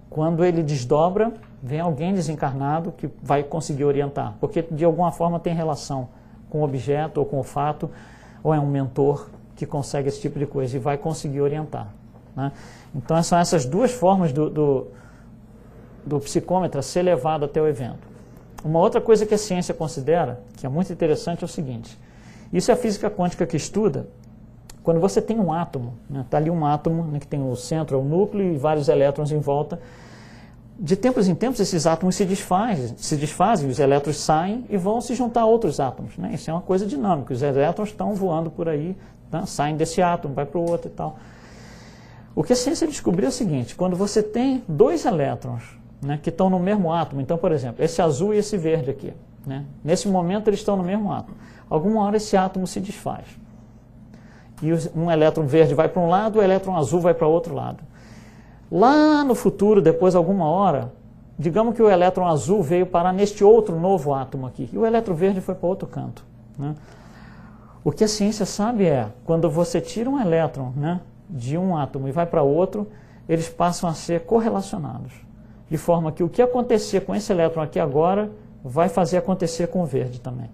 Speaker 2: quando ele desdobra, vem alguém desencarnado que vai conseguir orientar, porque de alguma forma tem relação com o objeto ou com o fato, ou é um mentor que consegue esse tipo de coisa e vai conseguir orientar. Né? Então, são essas 2 formas do psicômetra ser levado até o evento. Uma outra coisa que a ciência considera, que é muito interessante, é o seguinte. Isso é a física quântica que estuda. Quando você tem um átomo, está ali um átomo, né, que tem o centro, o núcleo e vários elétrons em volta. De tempos em tempos, esses átomos se desfazem, os elétrons saem e vão se juntar a outros átomos. Né? Isso é uma coisa dinâmica. Os elétrons estão voando por aí, tá? Saem desse átomo, vai para o outro e tal. O que a ciência descobriu é o seguinte, quando você tem dois elétrons, né, que estão no mesmo átomo, então, por exemplo, esse azul e esse verde aqui, né, nesse momento eles estão no mesmo átomo. Alguma hora esse átomo se desfaz. E um elétron verde vai para um lado, o elétron azul vai para o outro lado. Lá no futuro, depois de alguma hora, digamos que o elétron azul veio parar neste outro novo átomo aqui, e o elétron verde foi para outro canto, né? O que a ciência sabe é, quando você tira um elétron, né, de um átomo e vai para outro, eles passam a ser correlacionados. De forma que o que acontecer com esse elétron aqui agora, vai fazer acontecer com o verde também.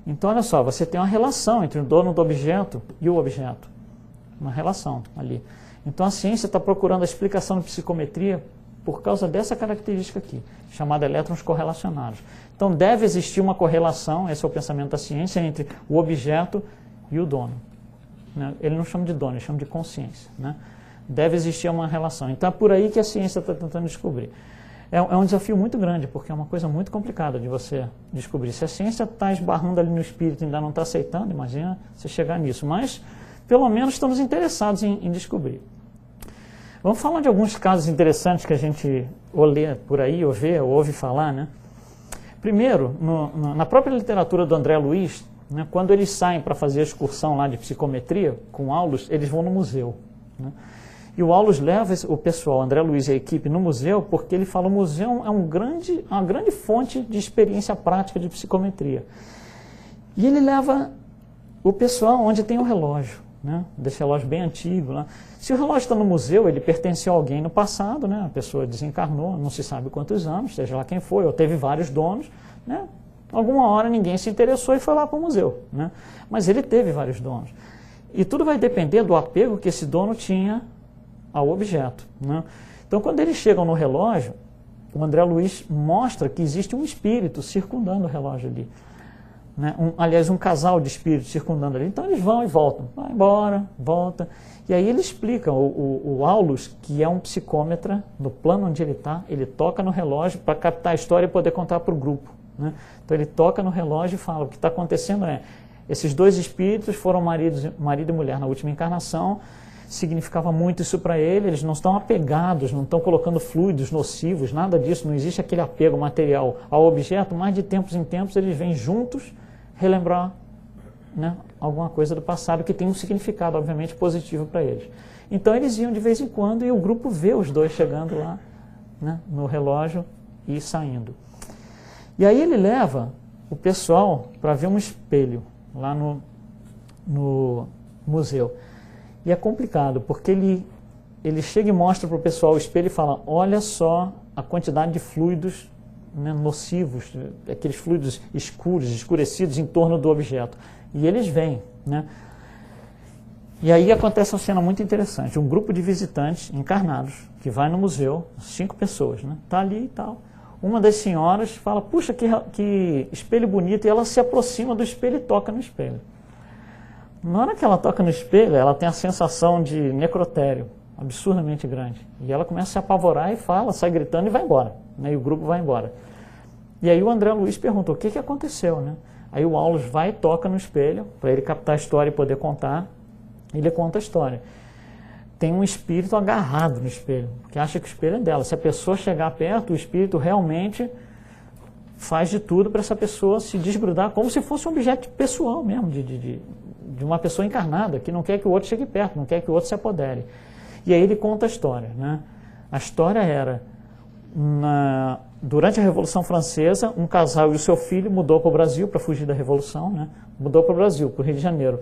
Speaker 2: Então, olha só, você tem uma relação entre o dono do objeto e o objeto. Uma relação ali. Então, a ciência está procurando a explicação de psicometria por causa dessa característica aqui, chamada elétrons correlacionados. Então, deve existir uma correlação, esse é o pensamento da ciência, entre o objeto e o dono. Ele não chama de dono, ele chama de consciência, né? Deve existir uma relação. Então, é por aí que a ciência está tentando descobrir. É um desafio muito grande, porque é uma coisa muito complicada de você descobrir. Se a ciência está esbarrando ali no espírito e ainda não está aceitando, imagina você chegar nisso. Mas, pelo menos, estamos interessados em descobrir. Vamos falar de alguns casos interessantes que a gente ou lê por aí, ou vê, ou ouve falar, né? Primeiro, na própria literatura do André Luiz, né, quando eles saem para fazer a excursão lá de psicometria com Aulus, eles vão no museu, né? E o Aulus leva o pessoal, André Luiz e a equipe, no museu, porque ele fala que o museu é uma grande fonte de experiência prática de psicometria. E ele leva o pessoal onde tem o relógio, né? Desse relógio bem antigo lá. Se o relógio está no museu, ele pertenceu a alguém no passado, né? A pessoa desencarnou, não se sabe quantos anos, seja lá quem foi, ou teve vários donos, né? Alguma hora ninguém se interessou e foi lá para o museu, né? Mas ele teve vários donos. E tudo vai depender do apego que esse dono tinha ao objeto, né? Então, quando eles chegam no relógio, o André Luiz mostra que existe um espírito circundando o relógio ali, né? Aliás, um casal de espíritos circundando ali. Então, eles vão e voltam. Vai embora, volta. E aí ele explica, o Aulus, que é um psicômetra, no plano onde ele está, ele toca no relógio para captar a história e poder contar para o grupo, né? Então, ele toca no relógio e fala, o que está acontecendo é, esses dois espíritos foram marido e mulher na última encarnação, significava muito isso para ele, eles não estão apegados, não estão colocando fluidos nocivos, nada disso, não existe aquele apego material ao objeto, mas de tempos em tempos eles vêm juntos relembrar, né, alguma coisa do passado que tem um significado, obviamente, positivo para eles. Então eles iam de vez em quando e o grupo vê os dois chegando lá, né, no relógio e saindo. E aí ele leva o pessoal para ver um espelho lá no museu. E é complicado, porque ele chega e mostra para o pessoal o espelho e fala, olha só a quantidade de fluidos, né, nocivos, aqueles fluidos escuros, escurecidos em torno do objeto. E eles vêm, né? E aí acontece uma cena muito interessante. Um grupo de visitantes encarnados, que vai no museu, 5 pessoas, né? Está ali e tal. Uma das senhoras fala, puxa, que espelho bonito, e ela se aproxima do espelho e toca no espelho. Na hora que ela toca no espelho, ela tem a sensação de necrotério, absurdamente grande. E ela começa a se apavorar e fala, sai gritando e vai embora, né? E o grupo vai embora. E aí o André Luiz perguntou, o que aconteceu, né? Aí o Aulus vai e toca no espelho, para ele captar a história e poder contar. Ele conta a história. Tem um espírito agarrado no espelho, que acha que o espelho é dela. Se a pessoa chegar perto, o espírito realmente faz de tudo para essa pessoa se desgrudar, como se fosse um objeto pessoal mesmo, de uma pessoa encarnada, que não quer que o outro chegue perto, não quer que o outro se apodere. E aí ele conta a história, né? A história era, durante a Revolução Francesa, um casal e o seu filho mudou para o Brasil para fugir da Revolução, né? Mudou para o Brasil, para o Rio de Janeiro.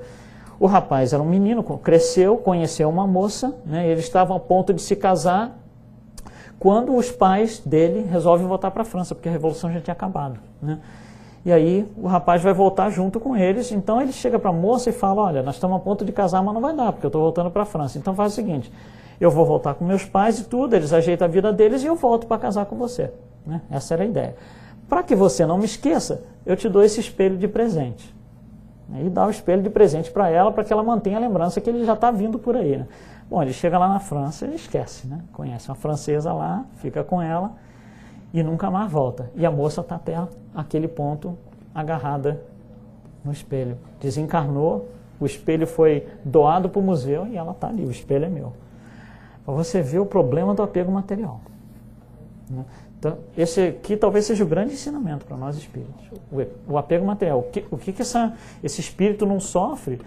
Speaker 2: O rapaz era um menino, cresceu, conheceu uma moça, né? Eles estavam a ponto de se casar quando os pais dele resolvem voltar para a França, porque a Revolução já tinha acabado, né? E aí o rapaz vai voltar junto com eles, então ele chega para a moça e fala, olha, nós estamos a ponto de casar, mas não vai dar, porque eu estou voltando para a França. Então faz o seguinte, eu vou voltar com meus pais e tudo, eles ajeitam a vida deles e eu volto para casar com você, né? Essa era a ideia. Para que você não me esqueça, eu te dou esse espelho de presente. E dá o espelho de presente para ela, para que ela mantenha a lembrança que ele já está vindo por aí, né? Bom, ele chega lá na França e esquece, né? Conhece uma francesa lá, fica com ela e nunca mais volta. E a moça está até aquele ponto agarrada no espelho. Desencarnou O espelho foi doado para o museu e ela está ali, o espelho é meu. Para você ver o problema do apego material. Né? Então, esse aqui talvez seja o grande ensinamento para nós espíritos. O apego material. O que esse espírito não sofre,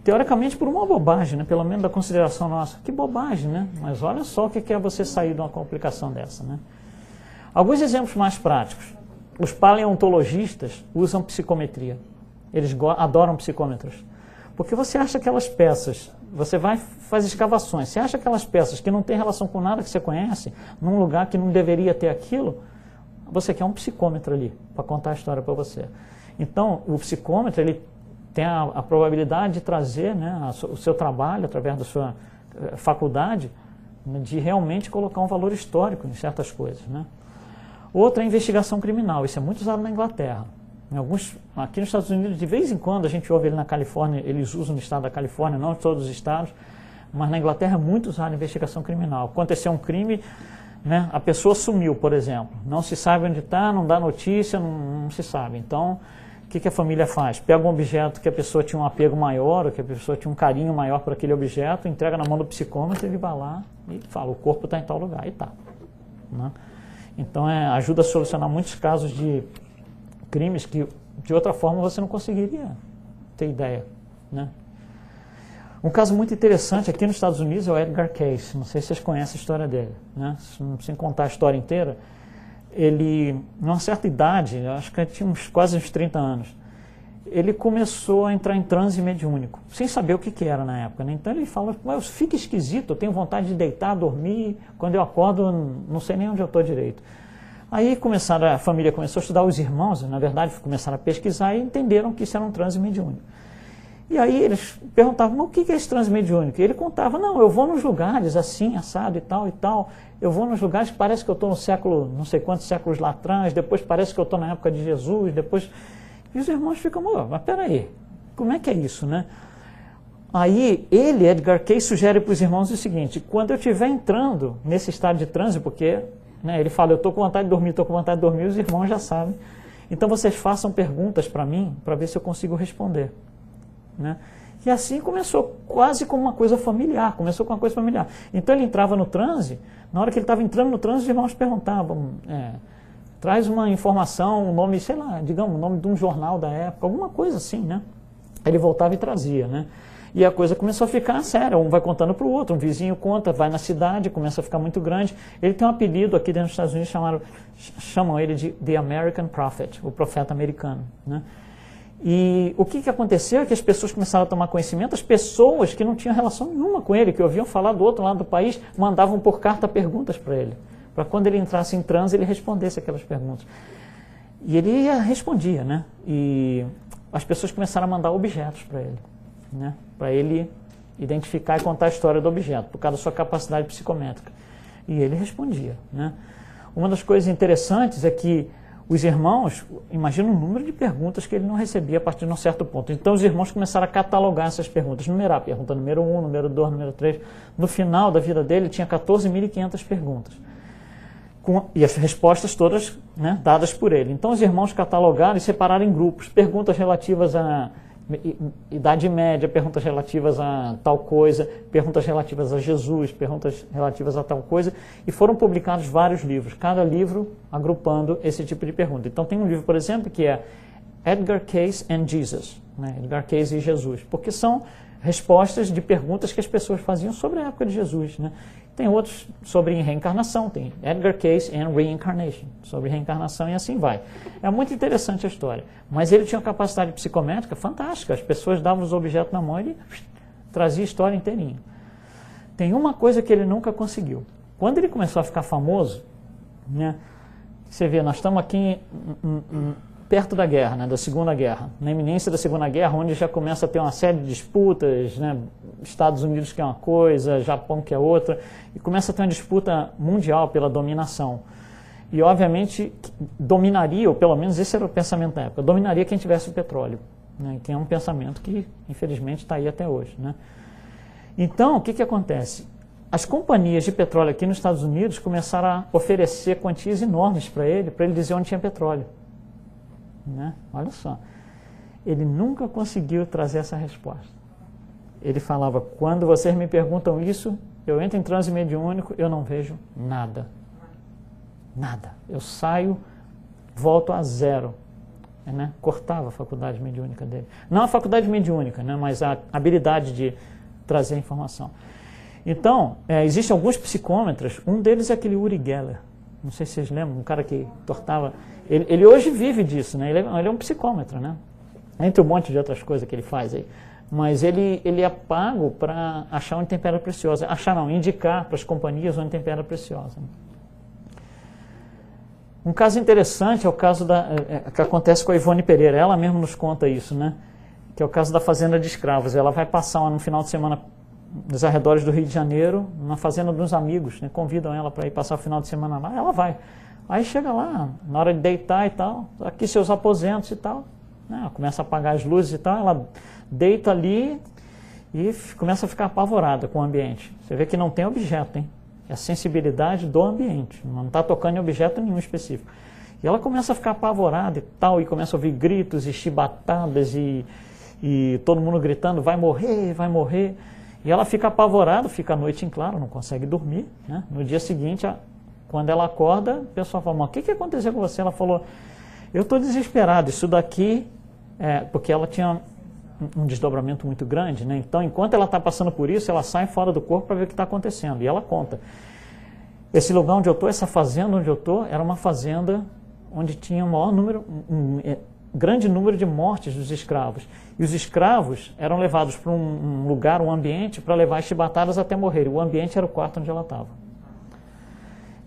Speaker 2: teoricamente, por uma bobagem, né? Pelo menos da consideração nossa. Que bobagem, né? Mas olha só o que é você sair de uma complicação dessa. Né? Alguns exemplos mais práticos. Os paleontologistas usam psicometria. Eles adoram psicômetros. Porque você acha aquelas peças, você faz escavações, você acha aquelas peças que não tem relação com nada que você conhece, num lugar que não deveria ter aquilo, você quer um psicômetro ali para contar a história para você. Então, o psicômetro, ele tem a probabilidade de trazer, né, o seu trabalho, através da sua faculdade, né, de realmente colocar um valor histórico em certas coisas. Né? Outra é a investigação criminal, isso é muito usado na Inglaterra. Aqui nos Estados Unidos, de vez em quando, a gente ouve ele na Califórnia, eles usam no estado da Califórnia, não em todos os estados, mas na Inglaterra é muito usado a investigação criminal. Aconteceu um crime, né, a pessoa sumiu, por exemplo, não se sabe onde está, não dá notícia, não se sabe. Então, o que a família faz? Pega um objeto que a pessoa tinha um apego maior, ou que a pessoa tinha um carinho maior por aquele objeto, entrega na mão do psicômetro, ele vai lá e fala, o corpo está em tal lugar, e está. Né? Então, ajuda a solucionar muitos casos de crimes que, de outra forma, você não conseguiria ter ideia. Né? Um caso muito interessante aqui nos Estados Unidos é o Edgar Cayce. Não sei se vocês conhecem a história dele. Né? Sem contar a história inteira, ele, numa certa idade, acho que ele tinha quase uns 30 anos, ele começou a entrar em transe mediúnico, sem saber o que era na época. Né? Então ele fala, eu fico esquisito, eu tenho vontade de deitar, dormir, quando eu acordo, não sei nem onde eu estou direito. Aí a família começou a estudar, os irmãos, na verdade, começaram a pesquisar e entenderam que isso era um transe mediúnico. E aí eles perguntavam, mas o que é esse transe mediúnico? E ele contava, não, eu vou nos lugares assim, assado e tal, eu vou nos lugares que parece que eu estou no século, não sei quantos séculos lá atrás, depois parece que eu estou na época de Jesus, depois... E os irmãos ficam, mas peraí, como é que é isso, né? Aí ele, Edgar Cayce, sugere para os irmãos o seguinte, quando eu estiver entrando nesse estado de transe, porque... Né, ele fala, eu estou com vontade de dormir, os irmãos já sabem. Então vocês façam perguntas para mim, para ver se eu consigo responder. Né? E assim começou quase como uma coisa familiar, Então ele entrava no transe, na hora que ele estava entrando no transe, os irmãos perguntavam, traz uma informação, um nome, sei lá, digamos, o nome de um jornal da época, alguma coisa assim, né? Ele voltava e trazia, né? E a coisa começou a ficar séria, um vai contando para o outro, um vizinho conta, vai na cidade, começa a ficar muito grande. Ele tem um apelido aqui dentro dos Estados Unidos, chamam ele de The American Prophet, o profeta americano. Né? E o que aconteceu é que as pessoas começaram a tomar conhecimento, as pessoas que não tinham relação nenhuma com ele, que ouviam falar do outro lado do país, mandavam por carta perguntas para ele, para quando ele entrasse em transe, ele respondesse aquelas perguntas. E ele respondia, né? E as pessoas começaram a mandar objetos para ele. Né, para ele identificar e contar a história do objeto, por causa da sua capacidade psicométrica. E ele respondia. Né? Uma das coisas interessantes é que os irmãos, imaginam o número de perguntas que ele não recebia a partir de um certo ponto. Então os irmãos começaram a catalogar essas perguntas, numerar, pergunta número 1, número 2, número 3. No final da vida dele tinha 14.500 perguntas. E as respostas todas, né, dadas por ele. Então os irmãos catalogaram e separaram em grupos. Perguntas relativas a Idade Média, perguntas relativas a tal coisa, perguntas relativas a Jesus, perguntas relativas a tal coisa, e foram publicados vários livros, cada livro agrupando esse tipo de pergunta. Então tem um livro, por exemplo, que é Edgar Cayce and Jesus, né? Edgar Cayce e Jesus, porque são respostas de perguntas que as pessoas faziam sobre a época de Jesus. Né? Tem outros sobre reencarnação, tem Edgar Cayce and Reincarnation, sobre reencarnação e assim vai. É muito interessante a história. Mas ele tinha uma capacidade psicométrica fantástica. As pessoas davam os objetos na mão e ele trazia a história inteirinha. Tem uma coisa que ele nunca conseguiu. Quando ele começou a ficar famoso, né, você vê, nós estamos aqui perto da guerra, né, da Segunda Guerra, na iminência da Segunda Guerra, onde já começa a ter uma série de disputas, né, Estados Unidos que é uma coisa, Japão que é outra, e começa a ter uma disputa mundial pela dominação. E, obviamente, dominaria, ou pelo menos esse era o pensamento da época, dominaria quem tivesse o petróleo, né, que é um pensamento que, infelizmente, está aí até hoje. Né. Então, o que acontece? As companhias de petróleo aqui nos Estados Unidos começaram a oferecer quantias enormes para ele dizer onde tinha petróleo. Né? Olha só, ele nunca conseguiu trazer essa resposta. Ele falava, quando vocês me perguntam isso, eu entro em transe mediúnico, eu não vejo nada. Nada. Eu saio, volto a zero. Né? Cortava a faculdade mediúnica dele. Não a faculdade mediúnica, né? Mas a habilidade de trazer informação. Então, existem alguns psicômetras, um deles é aquele Uri Geller. Não sei se vocês lembram, um cara que tortava... Ele hoje vive disso, né? Ele é um psicômetra, né? Entre um monte de outras coisas que ele faz aí. Mas ele é pago para achar onde tem pedra preciosa. Achar não, indicar para as companhias onde tem pedra preciosa. Um caso interessante é o caso que acontece com a Ivone Pereira. Ela mesma nos conta isso, né? Que é o caso da fazenda de escravos. Ela vai passar no final de semana nos arredores do Rio de Janeiro, na fazenda dos amigos, né? Convidam ela para ir passar o final de semana lá, ela vai. Aí chega lá, na hora de deitar e tal, aqui seus aposentos e tal, né? Ela começa a apagar as luzes e tal, ela deita ali e começa a ficar apavorada com o ambiente. Você vê que não tem objeto, hein? É a sensibilidade do ambiente, não está tocando em objeto nenhum específico. E ela começa a ficar apavorada e tal, e começa a ouvir gritos e chibatadas e todo mundo gritando, vai morrer, vai morrer. E ela fica apavorada, fica a noite em claro, não consegue dormir, né? No dia seguinte, quando ela acorda, o pessoal fala, mas o que aconteceu com você? Ela falou, eu estou desesperada, isso daqui, porque ela tinha um desdobramento muito grande, né? Então, enquanto ela está passando por isso, ela sai fora do corpo para ver o que está acontecendo. E ela conta, esse lugar onde eu estou, essa fazenda onde eu estou, era uma fazenda onde tinha grande número de mortes dos escravos. E os escravos eram levados para um lugar, um ambiente, para levar as chibatadas até morrerem. O ambiente era o quarto onde ela estava.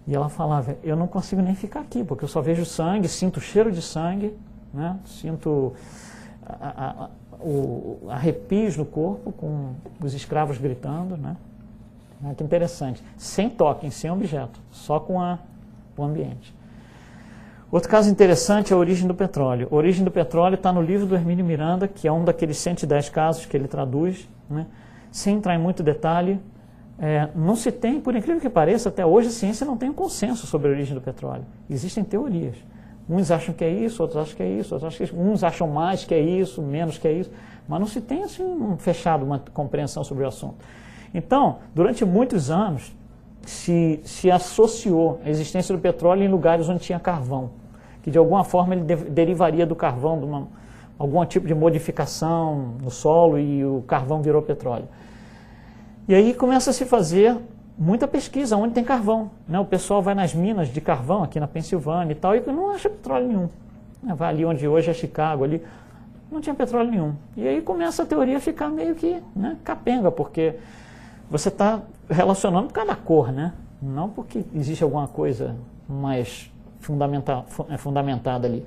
Speaker 2: E ela falava, eu não consigo nem ficar aqui, porque eu só vejo sangue, sinto o cheiro de sangue, né? Sinto arrepios no corpo, com os escravos gritando, né? Muito interessante. Sem toque, sem objeto, só com o ambiente. Outro caso interessante é a origem do petróleo. A origem do petróleo está no livro do Hermínio Miranda, que é um daqueles 110 casos que ele traduz, né? Sem entrar em muito detalhe. Não se tem, por incrível que pareça, até hoje a ciência não tem um consenso sobre a origem do petróleo. Existem teorias. Uns acham que é isso, outros acham que é isso, uns acham mais que é isso, menos que é isso, mas não se tem assim uma compreensão sobre o assunto. Então, durante muitos anos, se associou a existência do petróleo em lugares onde tinha carvão, que de alguma forma ele derivaria do carvão, de algum tipo de modificação no solo e o carvão virou petróleo. E aí começa a se fazer muita pesquisa onde tem carvão, né? O pessoal vai nas minas de carvão aqui na Pensilvânia e tal, e não acha petróleo nenhum. Vai ali onde hoje é Chicago, ali, não tinha petróleo nenhum. E aí começa a teoria a ficar meio que, né, capenga, porque você está relacionando por causa da cor, né? Não porque existe alguma coisa mais fundamentada ali.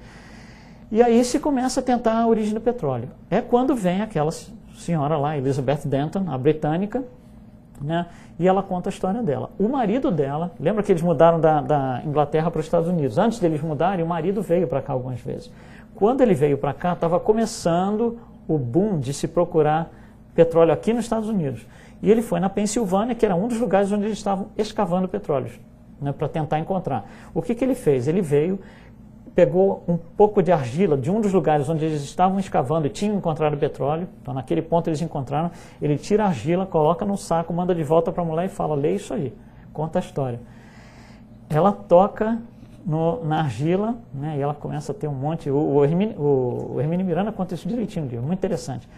Speaker 2: E aí se começa a tentar a origem do petróleo. É quando vem aquela senhora lá, Elizabeth Denton, a britânica, né? E ela conta a história dela. O marido dela, lembra que eles mudaram da Inglaterra para os Estados Unidos? Antes deles mudarem, o marido veio para cá algumas vezes. Quando ele veio para cá, estava começando o boom de se procurar petróleo aqui nos Estados Unidos. E ele foi na Pensilvânia, que era um dos lugares onde eles estavam escavando petróleo, né, para tentar encontrar. O que ele fez? Ele veio, pegou um pouco de argila de um dos lugares onde eles estavam escavando e tinham encontrado petróleo. Então, naquele ponto eles encontraram. Ele tira a argila, coloca num saco, manda de volta para a mulher e fala, lê isso aí, conta a história. Ela toca na argila, né, e ela começa a ter um monte... O Hermínio Miranda conta isso direitinho, muito interessante.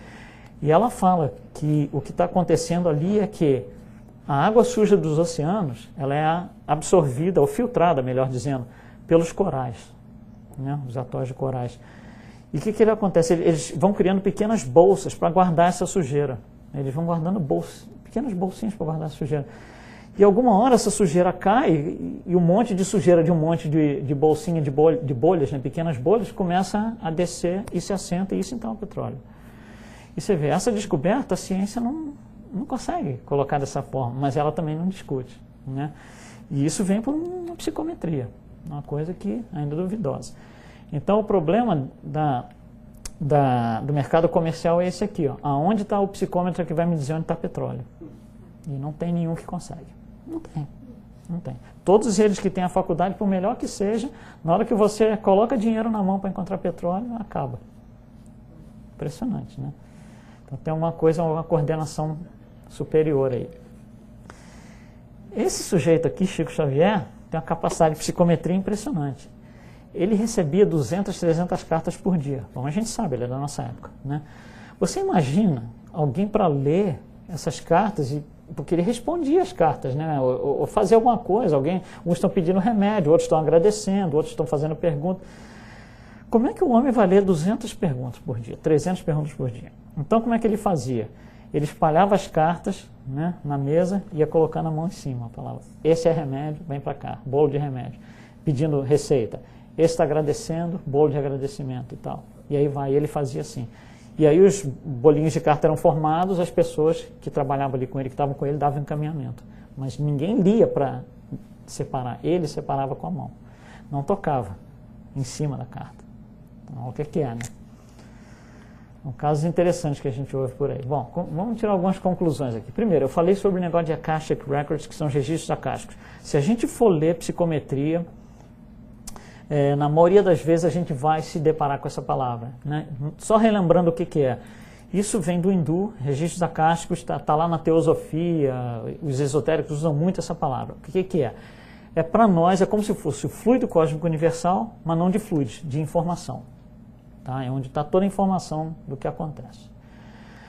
Speaker 2: E ela fala que o que está acontecendo ali é que a água suja dos oceanos, ela é absorvida, ou filtrada, melhor dizendo, pelos corais, né, os atóis de corais. E o que acontece? Eles vão criando pequenas bolsas para guardar essa sujeira. Eles vão guardando pequenas bolsinhas para guardar essa sujeira. E alguma hora essa sujeira cai e um monte de sujeira de um monte de bolsinha, de bolhas, né, pequenas bolhas, começa a descer e se assenta, e isso então é o petróleo. E você vê, essa descoberta a ciência não consegue colocar dessa forma, mas ela também não discute, né? E isso vem por uma psicometria, uma coisa que ainda é duvidosa. Então o problema do mercado comercial é esse aqui, ó. Aonde está o psicômetro que vai me dizer onde está petróleo? E não tem nenhum que consegue. Não tem. Todos eles que têm a faculdade, por melhor que seja, na hora que você coloca dinheiro na mão para encontrar petróleo, acaba. Impressionante, né? Então tem uma coisa, uma coordenação superior aí. Esse sujeito aqui, Chico Xavier, tem uma capacidade de psicometria impressionante. Ele recebia 200, 300 cartas por dia. Como a gente sabe, ele é da nossa época, né? Você imagina alguém para ler essas cartas, porque ele respondia as cartas, né? Ou fazia alguma coisa, uns estão pedindo remédio, outros estão agradecendo, outros estão fazendo perguntas. Como é que o homem vai ler 200 perguntas por dia, 300 perguntas por dia? Então, como é que ele fazia? Ele espalhava as cartas, né, na mesa e ia colocando a mão em cima. Falava, esse é remédio, vem para cá, bolo de remédio. Pedindo receita. Esse está agradecendo, bolo de agradecimento e tal. E aí ele fazia assim. E aí os bolinhos de carta eram formados, as pessoas que trabalhavam ali com ele, que estavam com ele, davam encaminhamento. Mas ninguém lia para separar. Ele separava com a mão. Não tocava em cima da carta. Então, o que é, né? São casos interessantes que a gente ouve por aí. Bom, vamos tirar algumas conclusões aqui. Primeiro, eu falei sobre o negócio de Akashic Records, que são os registros akáshicos. Se a gente for ler psicometria, na maioria das vezes a gente vai se deparar com essa palavra, né? Só relembrando o que é. Isso vem do hindu, registros akáshicos, está lá na teosofia, os esotéricos usam muito essa palavra. O que é? Para nós, é como se fosse o fluido cósmico universal, mas não de fluidos, de informação. Tá? É onde está toda a informação do que acontece.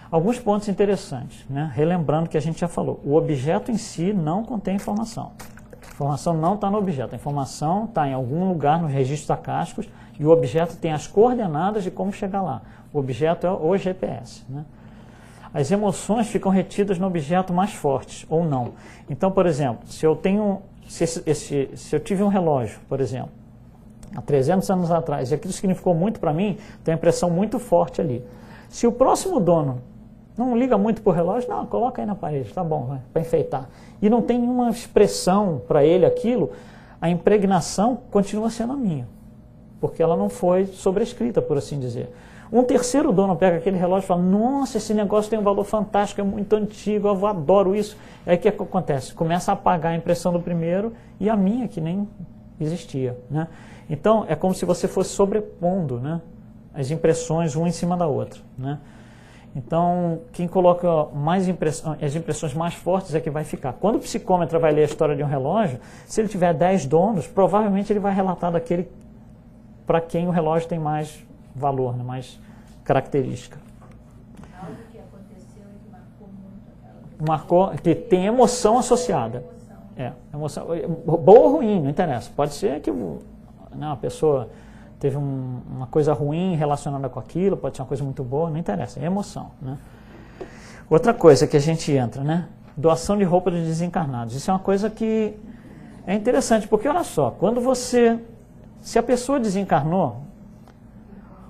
Speaker 2: Alguns pontos interessantes, né? Relembrando que a gente já falou, o objeto em si não contém informação. A informação não está no objeto, a informação está em algum lugar nos registros akáshicos e o objeto tem as coordenadas de como chegar lá. O objeto é o GPS, né? As emoções ficam retidas no objeto mais fortes, ou não. Então, por exemplo, se eu tive um relógio, por exemplo, há 300 anos atrás, e aquilo significou muito para mim, tem uma impressão muito forte ali. Se o próximo dono não liga muito para o relógio, não, coloca aí na parede, tá bom, para enfeitar. E não tem nenhuma expressão para ele aquilo, a impregnação continua sendo a minha, porque ela não foi sobrescrita, por assim dizer. Um terceiro dono pega aquele relógio e fala, nossa, esse negócio tem um valor fantástico, é muito antigo, eu adoro isso. Aí o que acontece? Começa a apagar a impressão do primeiro e a minha, que nem existia, né? Então, é como se você fosse sobrepondo, né, as impressões uma em cima da outra, né? Então, quem coloca as impressões mais fortes é que vai ficar. Quando o psicômetra vai ler a história de um relógio, se ele tiver 10 donos, provavelmente ele vai relatar daquele para quem o relógio tem mais valor, né, mais característica.
Speaker 4: Algo que aconteceu e que marcou muito aquela pessoa.
Speaker 2: Marcou, que tem emoção associada. Emoção. Boa ou ruim, não interessa. Pode ser que a pessoa teve uma coisa ruim relacionada com aquilo, pode ser uma coisa muito boa, não interessa, é emoção, né? Outra coisa que a gente entra, né? Doação de roupa de desencarnados. Isso é uma coisa que é interessante, porque olha só, se a pessoa desencarnou,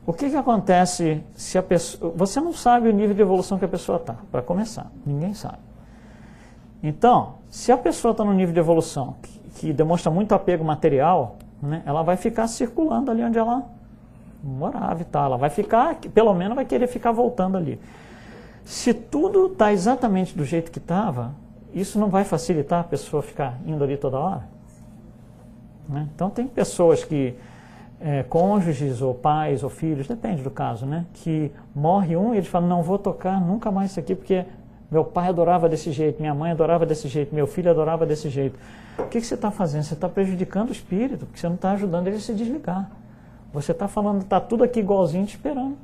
Speaker 2: o que acontece se a pessoa... Você não sabe o nível de evolução que a pessoa está, para começar, ninguém sabe. Então, se a pessoa está no nível de evolução que demonstra muito apego material, né, ela vai ficar circulando ali onde ela morava e tal. Ela vai ficar, pelo menos vai querer ficar voltando ali. Se tudo está exatamente do jeito que estava, isso não vai facilitar a pessoa ficar indo ali toda hora? Né? Então tem pessoas que, cônjuges ou pais ou filhos, depende do caso, né, que morre um e eles falam, não vou tocar nunca mais isso aqui porque meu pai adorava desse jeito, minha mãe adorava desse jeito, meu filho adorava desse jeito. O que você está fazendo? Você está prejudicando o espírito, porque você não está ajudando ele a se desligar. Você está falando, está tudo aqui igualzinho te esperando,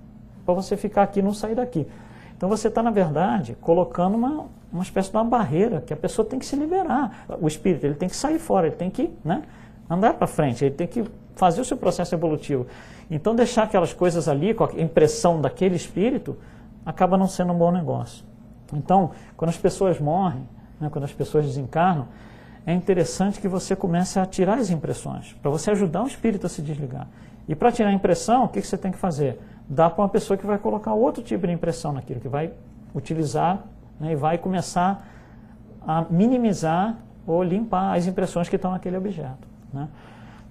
Speaker 2: para você ficar aqui e não sair daqui. Então você está, na verdade, colocando uma espécie de uma barreira, que a pessoa tem que se liberar. O espírito, ele tem que sair fora, ele tem que, né, andar para frente, ele tem que fazer o seu processo evolutivo. Então deixar aquelas coisas ali, com a impressão daquele espírito, acaba não sendo um bom negócio. Então, quando as pessoas morrem, né, quando as pessoas desencarnam, é interessante que você comece a tirar as impressões, para você ajudar o espírito a se desligar. E para tirar a impressão, o que você tem que fazer? Dá para uma pessoa que vai colocar outro tipo de impressão naquilo, que vai utilizar, né, e vai começar a minimizar ou limpar as impressões que estão naquele objeto, né?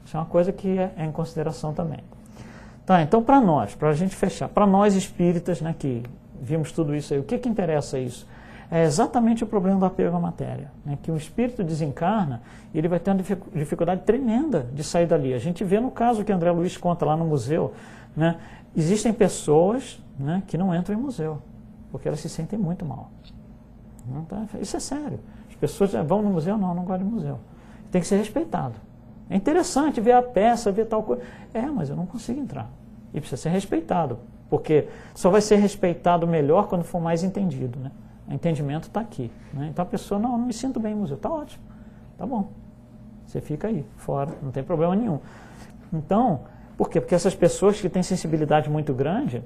Speaker 2: Isso é uma coisa que é em consideração também. Tá, então para nós, para a gente fechar, para nós espíritas, né, que vimos tudo isso aí, o que interessa isso? É exatamente o problema do apego à matéria, né? Que o espírito desencarna e ele vai ter uma dificuldade tremenda de sair dali. A gente vê no caso que André Luiz conta lá no museu, né? Existem pessoas, né, que não entram em museu. porque elas se sentem muito mal. Isso é sério. As pessoas vão no museu, não gosto de museu. Tem que ser respeitado. É interessante ver a peça, ver tal coisa. Mas eu não consigo entrar. E precisa ser respeitado, porque só vai ser respeitado melhor quando for mais entendido, né? O entendimento está aqui, né? Então a pessoa, não me sinto bem no museu. Está ótimo, tá bom. Você fica aí, fora, não tem problema nenhum. Então, por quê? Porque essas pessoas que têm sensibilidade muito grande,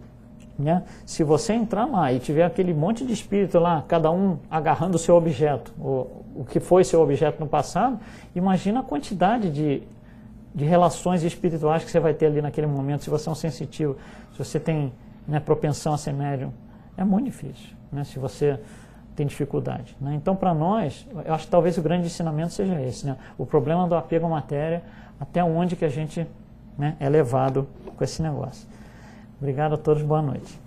Speaker 2: né? Se você entrar lá e tiver aquele monte de espírito lá, cada um agarrando o seu objeto, o que foi seu objeto no passado, imagina a quantidade de relações espirituais que você vai ter ali naquele momento, se você é um sensitivo, se você tem, né, propensão a ser médium. É muito difícil, né, se você tem dificuldade, né? Então, para nós, eu acho que talvez o grande ensinamento seja esse, né? O problema do apego à matéria, até onde que a gente, né, é levado com esse negócio. Obrigado a todos, boa noite.